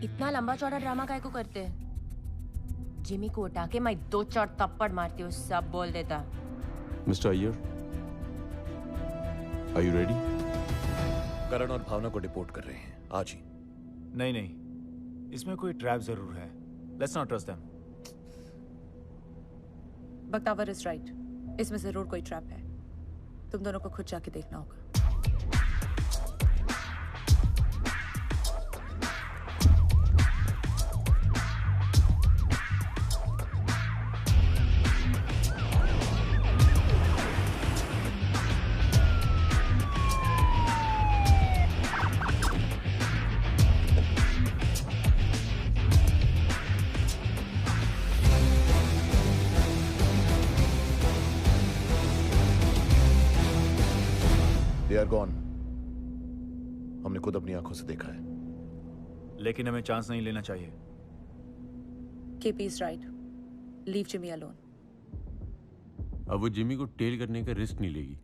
Speaker 1: इतना लंबा चौड़ा ड्रामा काय को करते हैं? जिमी को उठा के मैं 2-4 थप्पड़ मारती हूँ, सब बोल देता।
Speaker 5: Mister Iyer, are you ready?
Speaker 21: Karan और भावना को डिपोर्ट कर रहे हैं आज ही।
Speaker 16: नहीं, इसमें कोई ट्रैप जरूर है। Let's not trust them.
Speaker 8: Bakhtawar is right, इसमें जरूर कोई ट्रैप है। तुम दोनों को खुद जाके देखना होगा।
Speaker 21: They are gone. हमने खुद अपनी आंखों से देखा है।
Speaker 16: लेकिन हमें चांस नहीं लेना चाहिए।
Speaker 8: KP is right, leave Jimmy alone.
Speaker 5: अब वो जिमी को टेल करने का रिस्क नहीं लेगी।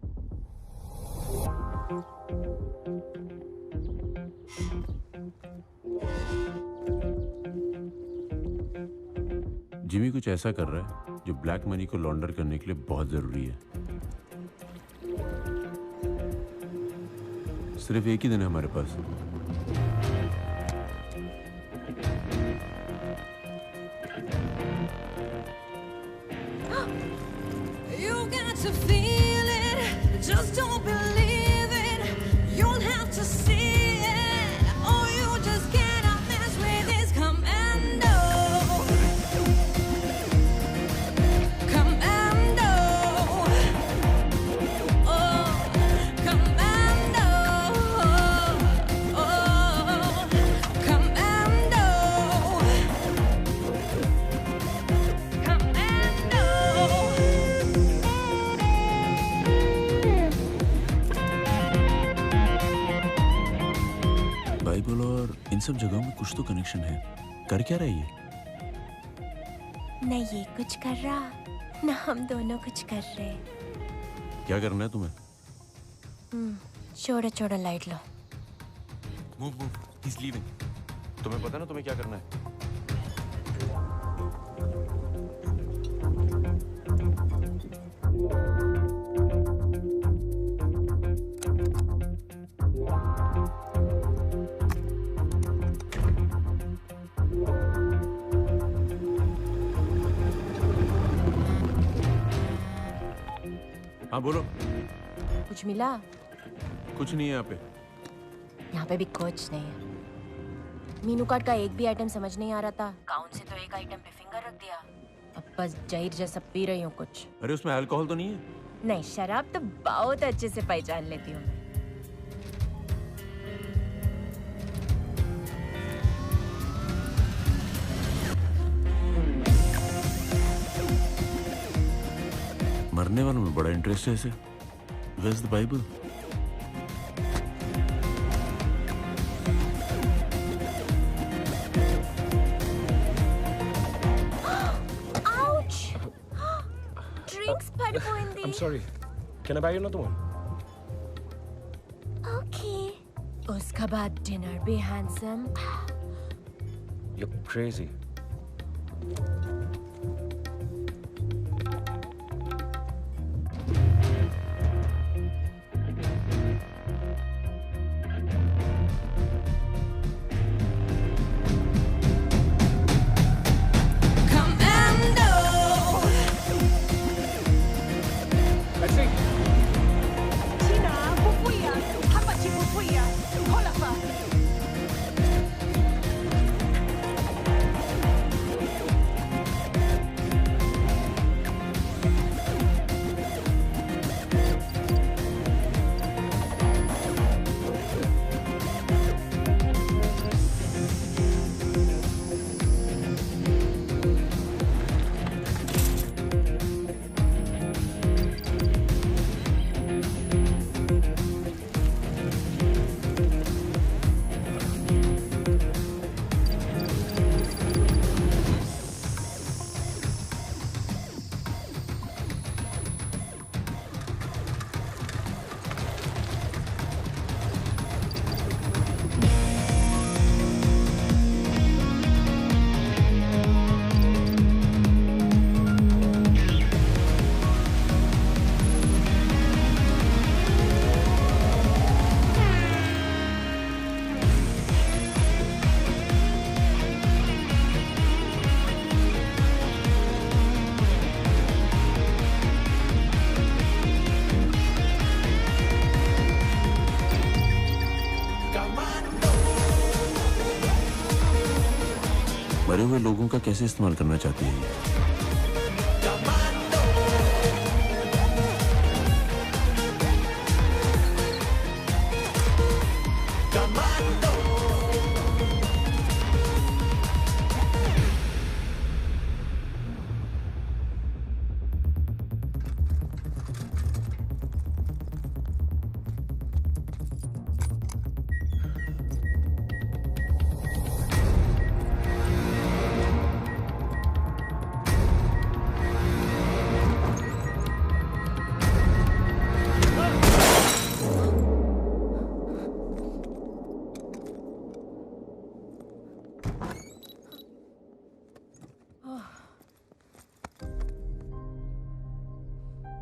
Speaker 5: जिमी कुछ ऐसा कर रहा है जो ब्लैक मनी को लॉन्डर करने के लिए बहुत जरूरी है। सिर्फ एक ही दिन है हमारे पास।
Speaker 3: You got to feel it, just don't believe it. You'll have to see it, or you just cannot mess with this commando. Commando. Oh, commando. Oh, commando.
Speaker 2: Bible और इन सब जगहों में कुछ तो कनेक्शन है। कर क्या रहा है ये?
Speaker 1: न ये कुछ कर रहा, न हम दोनों कुछ कर रहे।
Speaker 5: क्या करना है तुम्हें?
Speaker 1: छोड़ो छोड़ो, light low.
Speaker 5: Move, he is leaving. तुम्हें पता ना तुम्हें क्या करना है? हाँ बोलो।
Speaker 1: कुछ मिला?
Speaker 5: कुछ नहीं है यहाँ पे।
Speaker 1: यहाँ पे भी कुछ नहीं है। मीनू कार्ड का एक भी आइटम समझ नहीं आ रहा था। काउंट से तो एक आइटम पे फिंगर रख दिया। अब बस जहीर जैसा पी रही हूँ कुछ।
Speaker 5: अरे उसमें अल्कोहल तो नहीं है?
Speaker 1: नहीं, शराब तो बहुत अच्छे से पहचान लेती हूँ मैं।
Speaker 2: मरने वालों में बड़ा इंटरेस्ट है इसे। Where's the Bible?
Speaker 1: Ouch! Drinks pad poindi.
Speaker 22: I'm sorry. Can I buy you another one?
Speaker 1: Okay. उसका बाद डिनर भी हैंडसम।
Speaker 22: You're crazy.
Speaker 2: लोगों का कैसे इस्तेमाल करना चाहती है ये।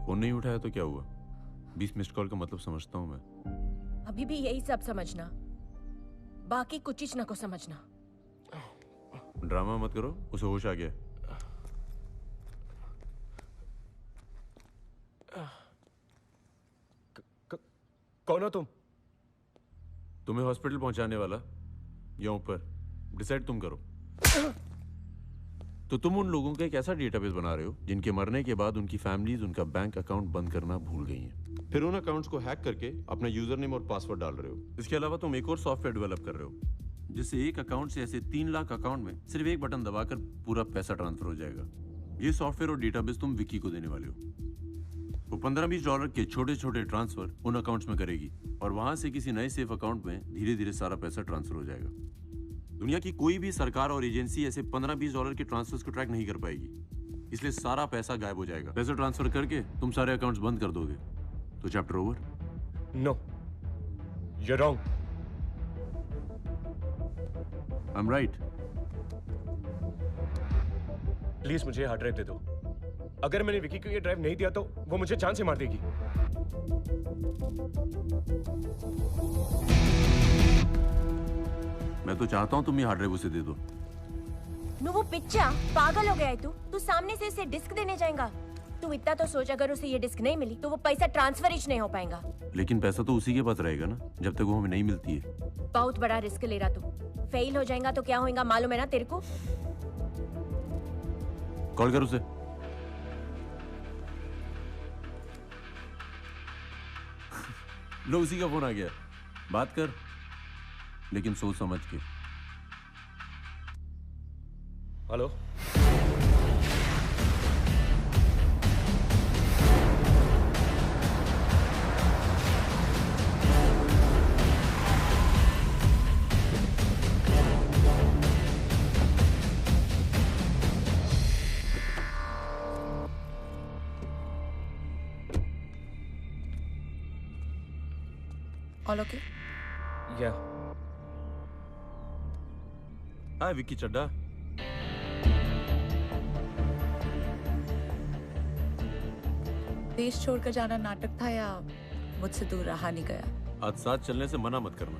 Speaker 5: फोन नहीं उठाया तो क्या हुआ? 20 मिस्ड कॉल का मतलब समझता हूँ मैं।
Speaker 1: अभी भी यही सब समझना, बाकी कुछ न को समझना।
Speaker 5: ड्रामा मत करो, उसे होश आ गया।
Speaker 21: कौन हो तुम?
Speaker 5: तुम्हें हॉस्पिटल पहुंचाने वाला या ऊपर, डिसाइड तुम करो। तो तुम उन लोगों का एक ऐसा डेटाबेस बना रहे हो जिनके मरने के बाद उनकी फैमिलीज उनका बैंक अकाउंट बंद करना भूल गई हैं। फिर उन अकाउंट्स को हैक करके अपना यूजर नेम और पासवर्ड डाल रहे हो। इसके अलावा तुम एक और सॉफ्टवेयर डेवलप कर रहे हो जिससे एक अकाउंट से ऐसे 3 लाख अकाउंट में सिर्फ एक बटन दबाकर पूरा पैसा ट्रांसफर हो जाएगा। ये सॉफ्टवेयर और डेटाबेस तुम विकी को देने वाले हो। वो $15-20 के छोटे छोटे ट्रांसफर उन अकाउंट्स में करेगी और वहां से किसी नए सेफ अकाउंट में धीरे धीरे सारा पैसा ट्रांसफर हो जाएगा। दुनिया की कोई भी सरकार और एजेंसी ऐसे $15-20 के ट्रांसफर्स को ट्रैक नहीं कर पाएगी, इसलिए सारा पैसा गायब हो जाएगा। पैसा ट्रांसफर करके तुम सारे अकाउंट्स बंद कर दोगे तो chapter over.
Speaker 21: No, you're wrong.
Speaker 5: I'm right.
Speaker 21: Please मुझे हार्ड ड्राइव दे दो। अगर मैंने विकी को ये ड्राइव नहीं दिया तो वो मुझे जान से मार देगी।
Speaker 5: मैं तो चाहता हूं तुम ये हार्ड ड्राइव उसे दे दो।
Speaker 1: वो पिच्चा पागल हो गया है तू सामने से इसे डिस्क देने जाएगा। तू इतना तो सोच, अगर उसे ये डिस्क नहीं मिली तो वो पैसा ट्रांसफर ही नहीं हो पाएगा।
Speaker 5: लेकिन पैसा तो उसी के पास रहेगा ना जब तक वो हमें नहीं मिलती है।
Speaker 1: बहुत बड़ा रिस्क ले रहा तू। फेल हो जाएगा तो क्या होगा मालूम है ना तेरे को?
Speaker 5: कॉल कर उसे। लो, उसी का फोन आ गया। बात कर, लेकिन सोच समझ के।
Speaker 21: Hello,
Speaker 8: All okay?
Speaker 21: Yeah.
Speaker 5: हाय विक्की चड्डा।
Speaker 8: देश छोड़कर जाना नाटक था या मुझसे दूर रहा नहीं गया?
Speaker 5: आज साथ चलने से मना मत करना।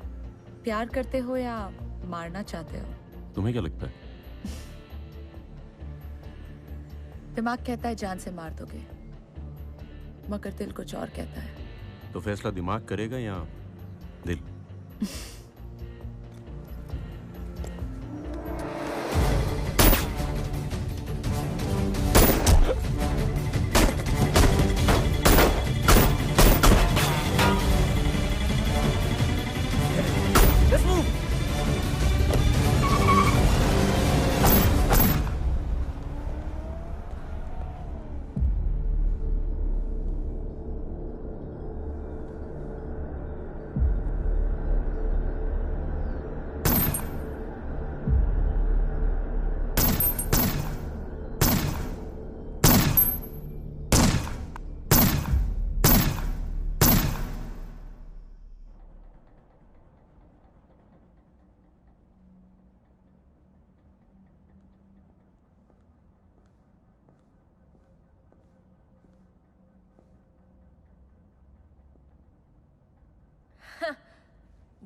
Speaker 8: प्यार करते हो या मारना चाहते हो?
Speaker 5: तुम्हें क्या लगता है?
Speaker 8: दिमाग कहता है जान से मार दोगे, मगर दिल कुछ और कहता है।
Speaker 5: तो फैसला दिमाग करेगा या दिल?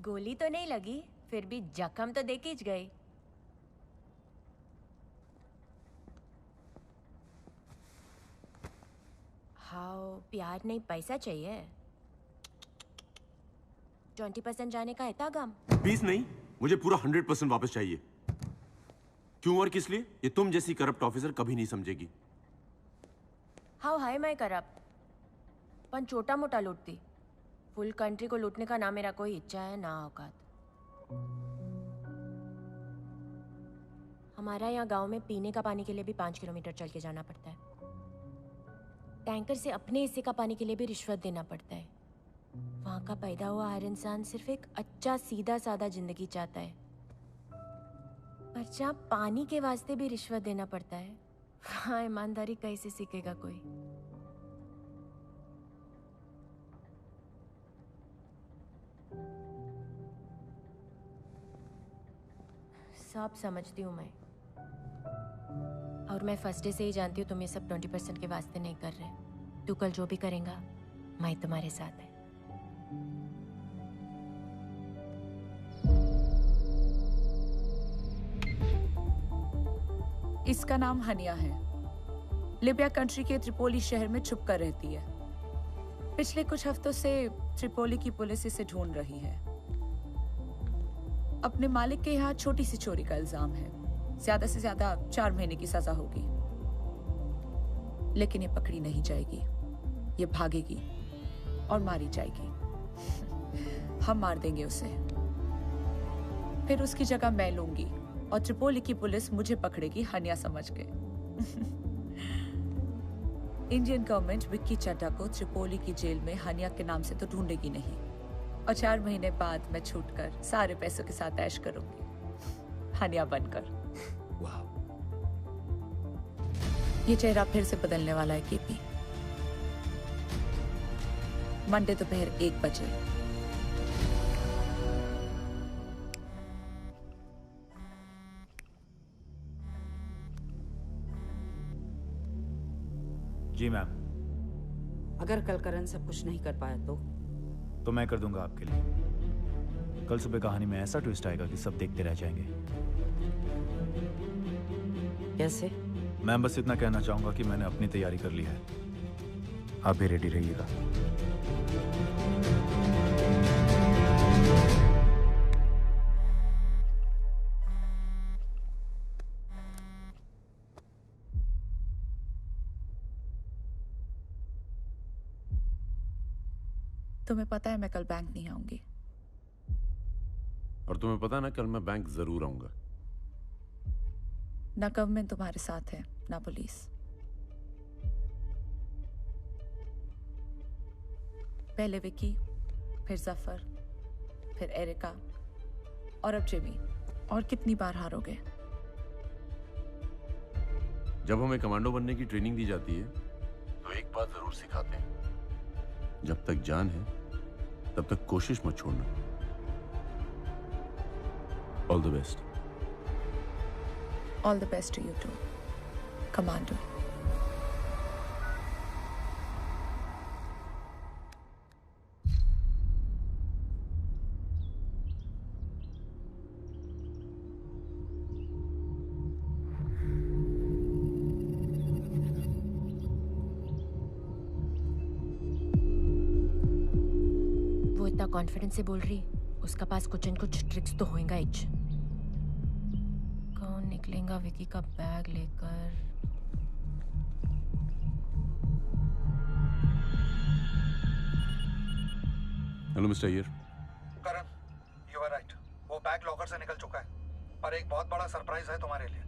Speaker 1: गोली तो नहीं लगी, फिर भी जख्म तो देख ही गई। हाँ, प्यार नहीं पैसा चाहिए। 20% जाने का इतना गम?
Speaker 5: 20 नहीं, मुझे पूरा 100% वापस चाहिए। क्यों और किस लिए, ये तुम जैसी करप्ट ऑफिसर कभी नहीं समझेगी।
Speaker 1: हाउ हाई मैं करप्ट, पण छोटा मोटा लूटती। फुल कंट्री को लूटने का ना मेरा कोई इच्छा है ना औकात। हमारा यहाँ गांव में पीने का पानी के लिए भी 5 किलोमीटर चल के जाना पड़ता है। टैंकर से अपने हिस्से का पानी के लिए भी रिश्वत देना पड़ता है। वहाँ का पैदा हुआ हर इंसान सिर्फ एक अच्छा सीधा साधा जिंदगी चाहता है, पर जहाँ पानी के वास्ते भी रिश्वत देना पड़ता है, वहाँ ईमानदारी कैसे सीखेगा कोई। सब समझती हूँ मैं, और मैं फर्स्ट डे से ही जानती हूँ तुम ये सब 20% के वास्ते नहीं कर रहे। तू कल जो भी करेगा मैं तुम्हारे साथ है।
Speaker 8: इसका नाम हनिया है। लिबिया कंट्री के त्रिपोली शहर में छुप कर रहती है। पिछले कुछ हफ्तों से त्रिपोली की पुलिस इसे ढूंढ रही है। अपने मालिक के यहाँ छोटी सी चोरी का इल्जाम है। ज्यादा से ज्यादा 4 महीने की सजा होगी, लेकिन ये पकड़ी नहीं जाएगी। ये भागेगी और मारी जाएगी। हम मार देंगे उसे, फिर उसकी जगह मैं लूंगी और त्रिपोली की पुलिस मुझे पकड़ेगी हनिया समझ के। इंडियन गवर्नमेंट विक्की चड्ढा को त्रिपोली की जेल में हनिया के नाम से तो ढूंढेगी नहीं, और 4 महीने बाद मैं छूटकर सारे पैसों के साथ ऐश करूंगी हनिया बनकर। ये चेहरा फिर से बदलने वाला है केपी। मंडे दोपहर 1 बजे।
Speaker 16: जी मैम।
Speaker 10: अगर कल करण सब कुछ नहीं कर पाया तो
Speaker 16: मैं कर दूंगा आपके लिए। कल सुबह कहानी में ऐसा ट्विस्ट आएगा कि सब देखते रह जाएंगे।
Speaker 10: कैसे?
Speaker 16: मैं बस इतना कहना चाहूंगा कि मैंने अपनी तैयारी कर ली है, आप भी रेडी रहिएगा।
Speaker 8: तुम्हें पता है मैं कल बैंक नहीं आऊंगी।
Speaker 5: और तुम्हें पता ना कल मैं बैंक जरूर आऊंगा।
Speaker 8: ना गवर्नमेंट तुम्हारे साथ है ना पुलिस। पहले विकी, फिर जफर, फिर एरिका और अब जिमी। और कितनी बार हारोगे?
Speaker 5: जब हमें कमांडो बनने की ट्रेनिंग दी जाती है तो एक बात जरूर सिखाते हैं, जब तक जान है तब तक कोशिश मत छोड़ना। All the best.
Speaker 8: All the best to you too commando.
Speaker 1: Confidence से बोल रही, उसका पास कुछ न कुछ ट्रिक्स तो होएगा। कौन निकलेगा विकी का बैग लेकर?
Speaker 5: Hello mister Iyer.
Speaker 6: Karan, you are right. वो बैग लॉकर से निकल चुका है, पर एक बहुत बड़ा सरप्राइज है तुम्हारे लिए।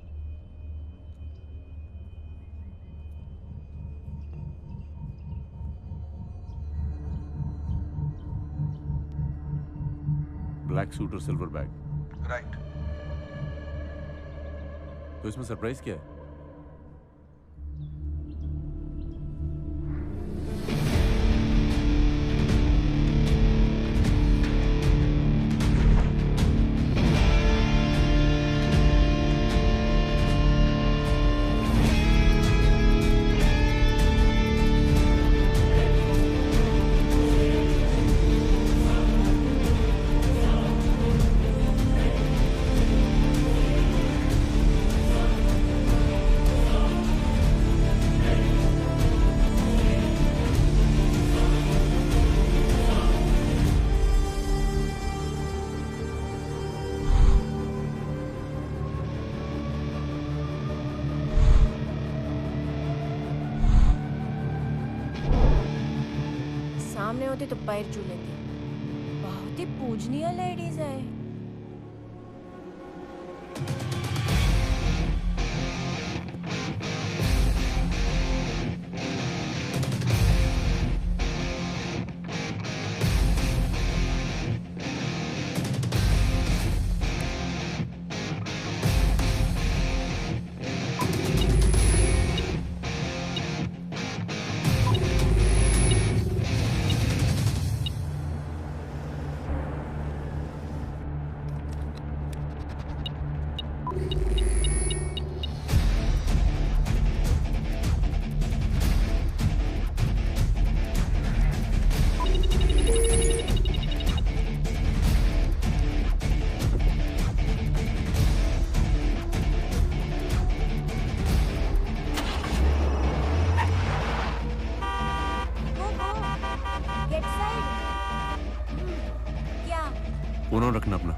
Speaker 5: ब्लैक सूट और सिल्वर बैग।
Speaker 6: राइट।
Speaker 5: तो इसमें सरप्राइज क्या है?
Speaker 1: सामने होती तो पैर छू लेती। बहुत ही पूजनीय लेडीज है।
Speaker 2: फोन रखना अपना।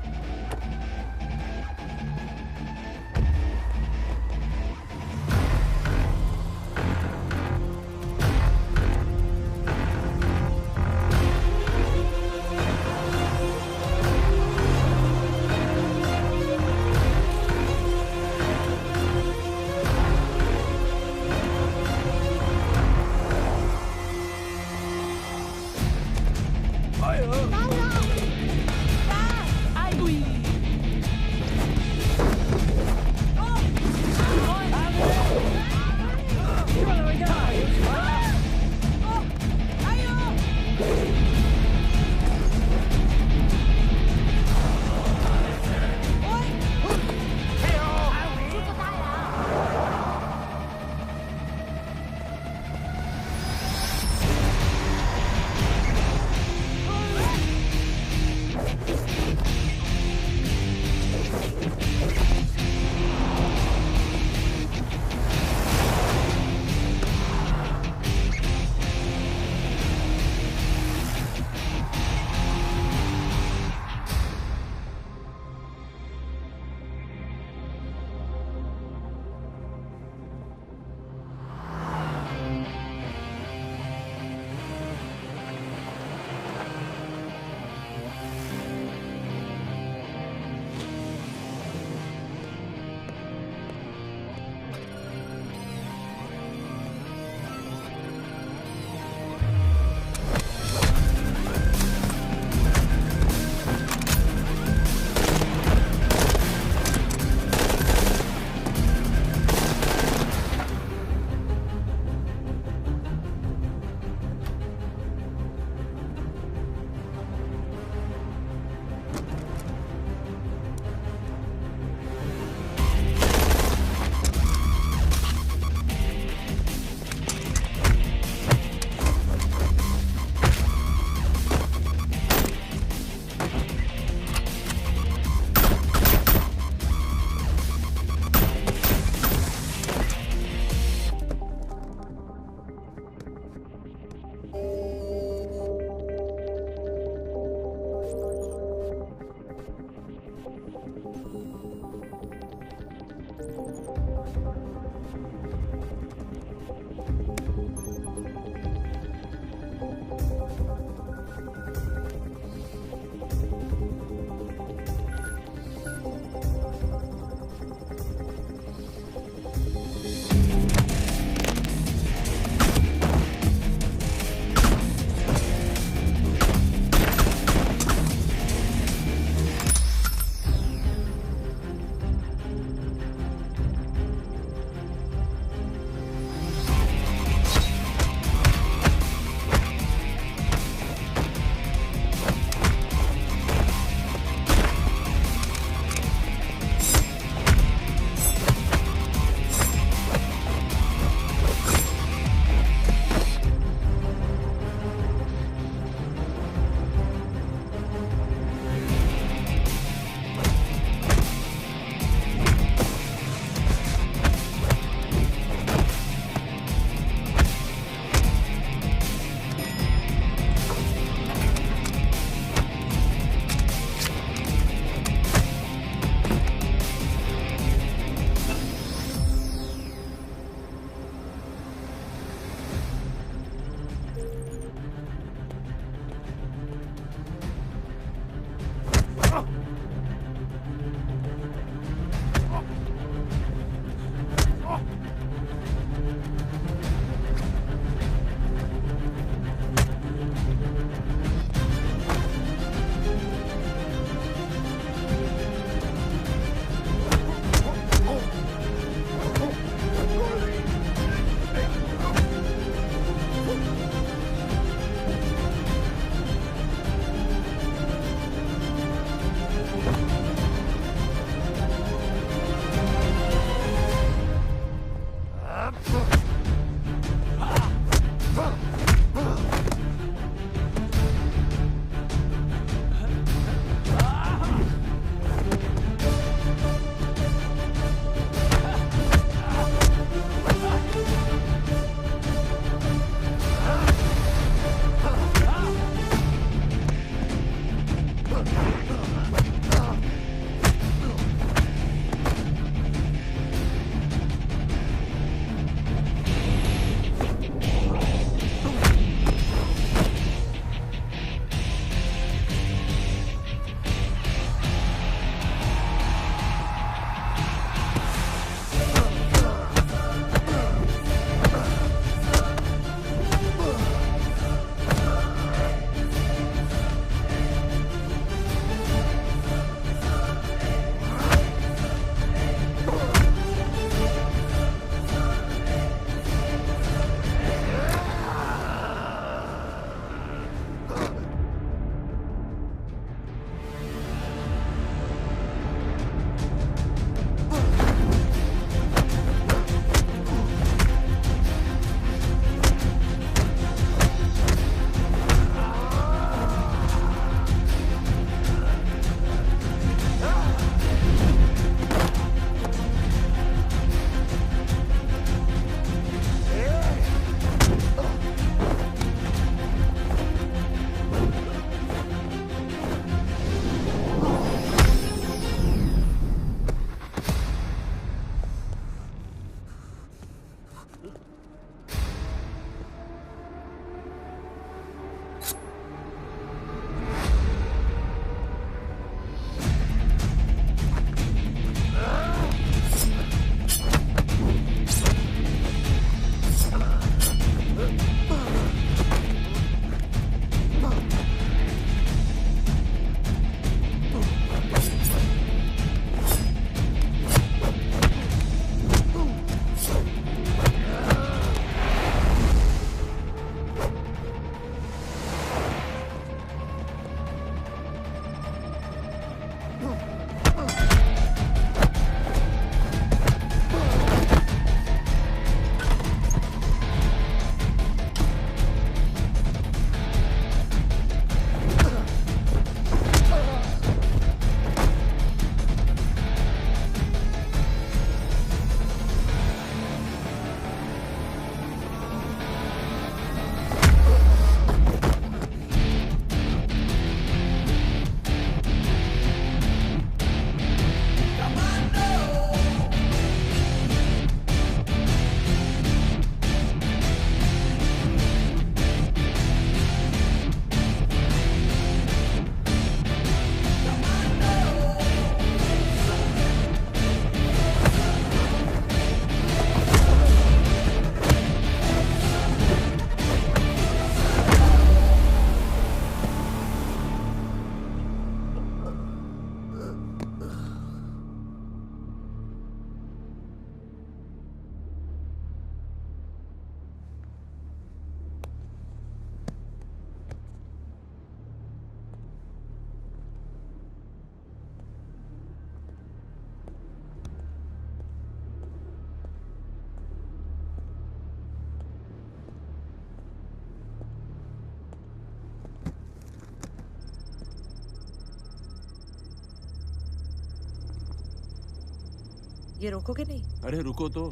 Speaker 8: ये रोकोगे नहीं?
Speaker 5: अरे रुको तो।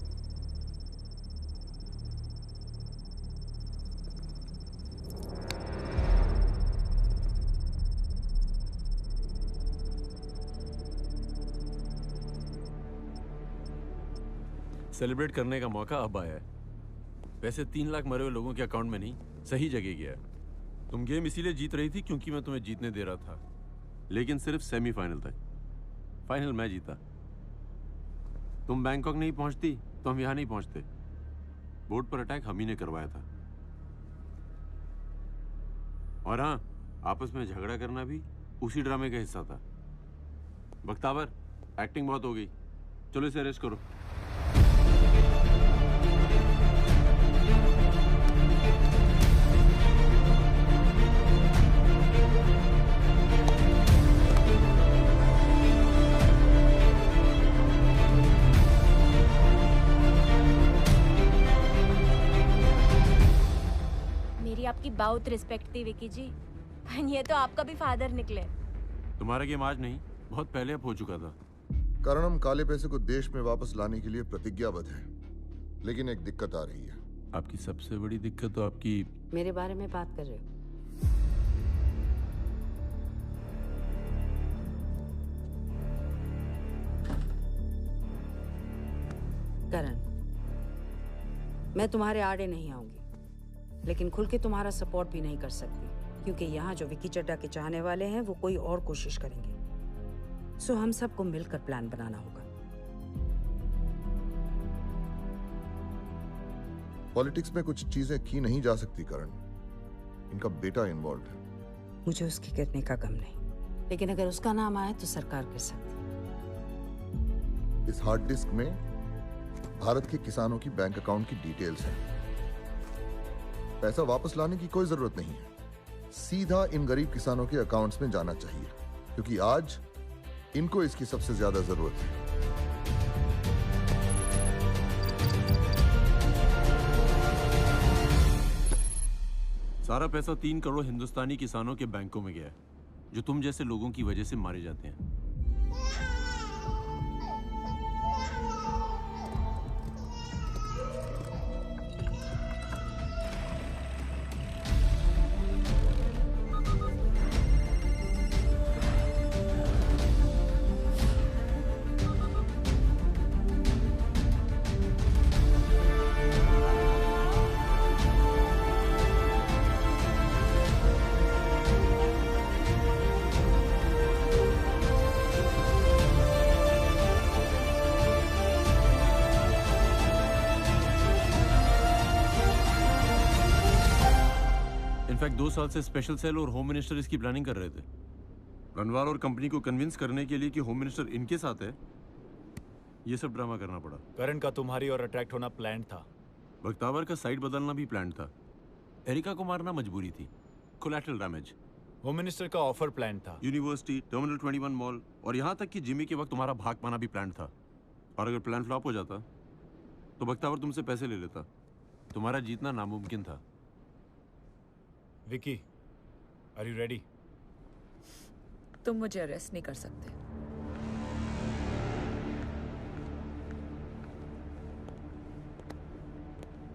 Speaker 5: सेलिब्रेट करने का मौका अब आया है। वैसे 3 लाख मरे हुए लोगों के अकाउंट में नहीं, सही जगह गया है। तुम गेम इसीलिए जीत रही थी क्योंकि मैं तुम्हें जीतने दे रहा था, लेकिन सिर्फ सेमीफाइनल तक। फाइनल मैं जीता। तुम बैंकॉक नहीं पहुंचती तो हम यहां नहीं पहुंचते। बोट पर अटैक हम ही ने करवाया था। और हाँ, आपस में झगड़ा करना भी उसी ड्रामे का हिस्सा था। बख्तावर, एक्टिंग बहुत हो गई, चलो इसे अरेस्ट करो।
Speaker 1: मेरी आपकी बहुत रिस्पेक्ट थी विकी जी, ये तो आपका भी फादर निकले।
Speaker 5: तुम्हारा गेम आज नहीं, बहुत पहले अब हो चुका था।
Speaker 7: करणम काले पैसे को देश में वापस लाने के लिए प्रतिज्ञाबद्ध है, लेकिन एक दिक्कत आ रही है।
Speaker 5: आपकी सबसे बड़ी दिक्कत तो आपकी
Speaker 10: मेरे बारे में बात कर रहे हो? करण, मैं तुम्हारे आड़े नहीं आऊंगी, लेकिन खुल के तुम्हारा सपोर्ट भी नहीं कर सकती, क्योंकि यहाँ जो विकी चड्ढा के चाहने वाले हैं वो कोई और कोशिश करेंगे। सो हम सबको मिलकर प्लान बनाना होगा।
Speaker 7: पॉलिटिक्स में कुछ चीजें की नहीं जा सकती करण, इनका बेटा इन्वॉल्व है।
Speaker 10: मुझे उसकी गिरने का गम नहीं, लेकिन अगर उसका नाम आए तो सरकार कर सकती।
Speaker 7: इस हार्ड डिस्क में भारत के किसानों की बैंक अकाउंट की डिटेल्स हैं। पैसा वापस लाने की कोई जरूरत नहीं है, सीधा इन गरीब किसानों के अकाउंट्स में जाना चाहिए, क्योंकि आज इनको इसकी सबसे ज्यादा जरूरत है।
Speaker 5: सारा पैसा 3 करोड़ हिंदुस्तानी किसानों के बैंकों में गया है, जो तुम जैसे लोगों की वजह से मारे जाते हैं। इनफैक्ट 2 साल से स्पेशल सेल और होम मिनिस्टर इसकी प्लानिंग कर रहे थे। रनवाल और कंपनी को कन्विंस करने के लिए कि होम मिनिस्टर इनके साथ है, ये सब ड्रामा करना पड़ा।
Speaker 16: करण का तुम्हारी और अट्रैक्ट होना प्लान था।
Speaker 5: बख्तावर का साइड बदलना भी प्लान था। एरिका को मारना मजबूरी थी, कोलैटरल डैमेज।
Speaker 16: होम मिनिस्टर का ऑफर प्लान था।
Speaker 5: यूनिवर्सिटी, टर्मिनल 21 मॉल और यहाँ तक कि जिमी के वक्त तुम्हारा भाग पाना भी प्लान था। और अगर प्लान फ्लॉप हो जाता तो बख्तावर तुमसे पैसे ले लेता। तुम्हारा जीतना नामुमकिन था।
Speaker 16: Vicky, are you ready?
Speaker 8: तुम मुझे अरेस्ट नहीं कर सकते।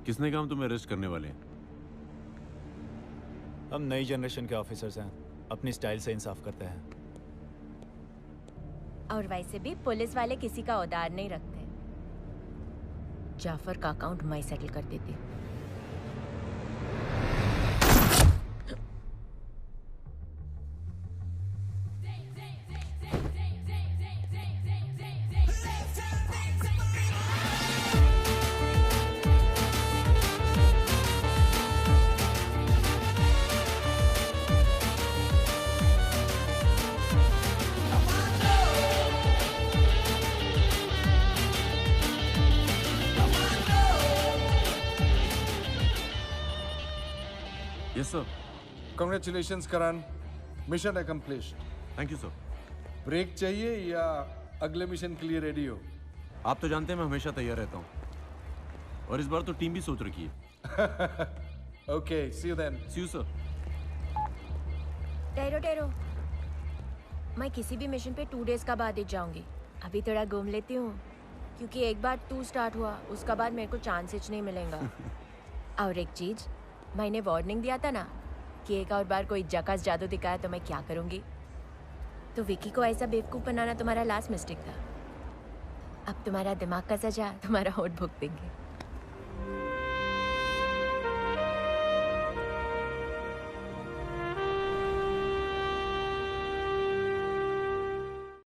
Speaker 5: किसने कहा हम तुम्हें अरेस्ट करने वाले हैं?
Speaker 16: हम नई जनरेशन के ऑफिसर्स हैं, अपनी स्टाइल से इंसाफ करते हैं।
Speaker 1: और वैसे भी पुलिस वाले किसी का औदार नहीं रखते। जाफर का अकाउंट मैं सेटल कर देती हूँ।
Speaker 5: Yes, sir.
Speaker 4: Congratulations, Karan. Mission accomplished.
Speaker 5: Thank you, sir.
Speaker 4: Break चाहिए या अगले मिशन के लिए रेडी हो?
Speaker 5: आप तो जानते हैं मैं हमेशा तैयार रहता हूँ। और इस बार तो टीम भी सोच रखी है।
Speaker 4: Okay, see you then.
Speaker 5: See you, sir.
Speaker 1: ठहरो। मैं किसी भी मिशन पे 2 डेज का बाद ही जाऊंगी। अभी थोड़ा घूम लेती हूँ, क्योंकि एक बार तू स्टार्ट हुआ उसका बाद मेरे को चांसेस नहीं मिलेगा। और एक चीज, मैंने वार्निंग दिया था ना कि एक और बार कोई जकास जादू दिखाया तो मैं क्या करूंगी। तो विकी को ऐसा बेवकूफ बनाना तुम्हारा लास्ट मिस्टेक था। अब तुम्हारा दिमाग का सजा तुम्हारा होठ भुगतेंगे।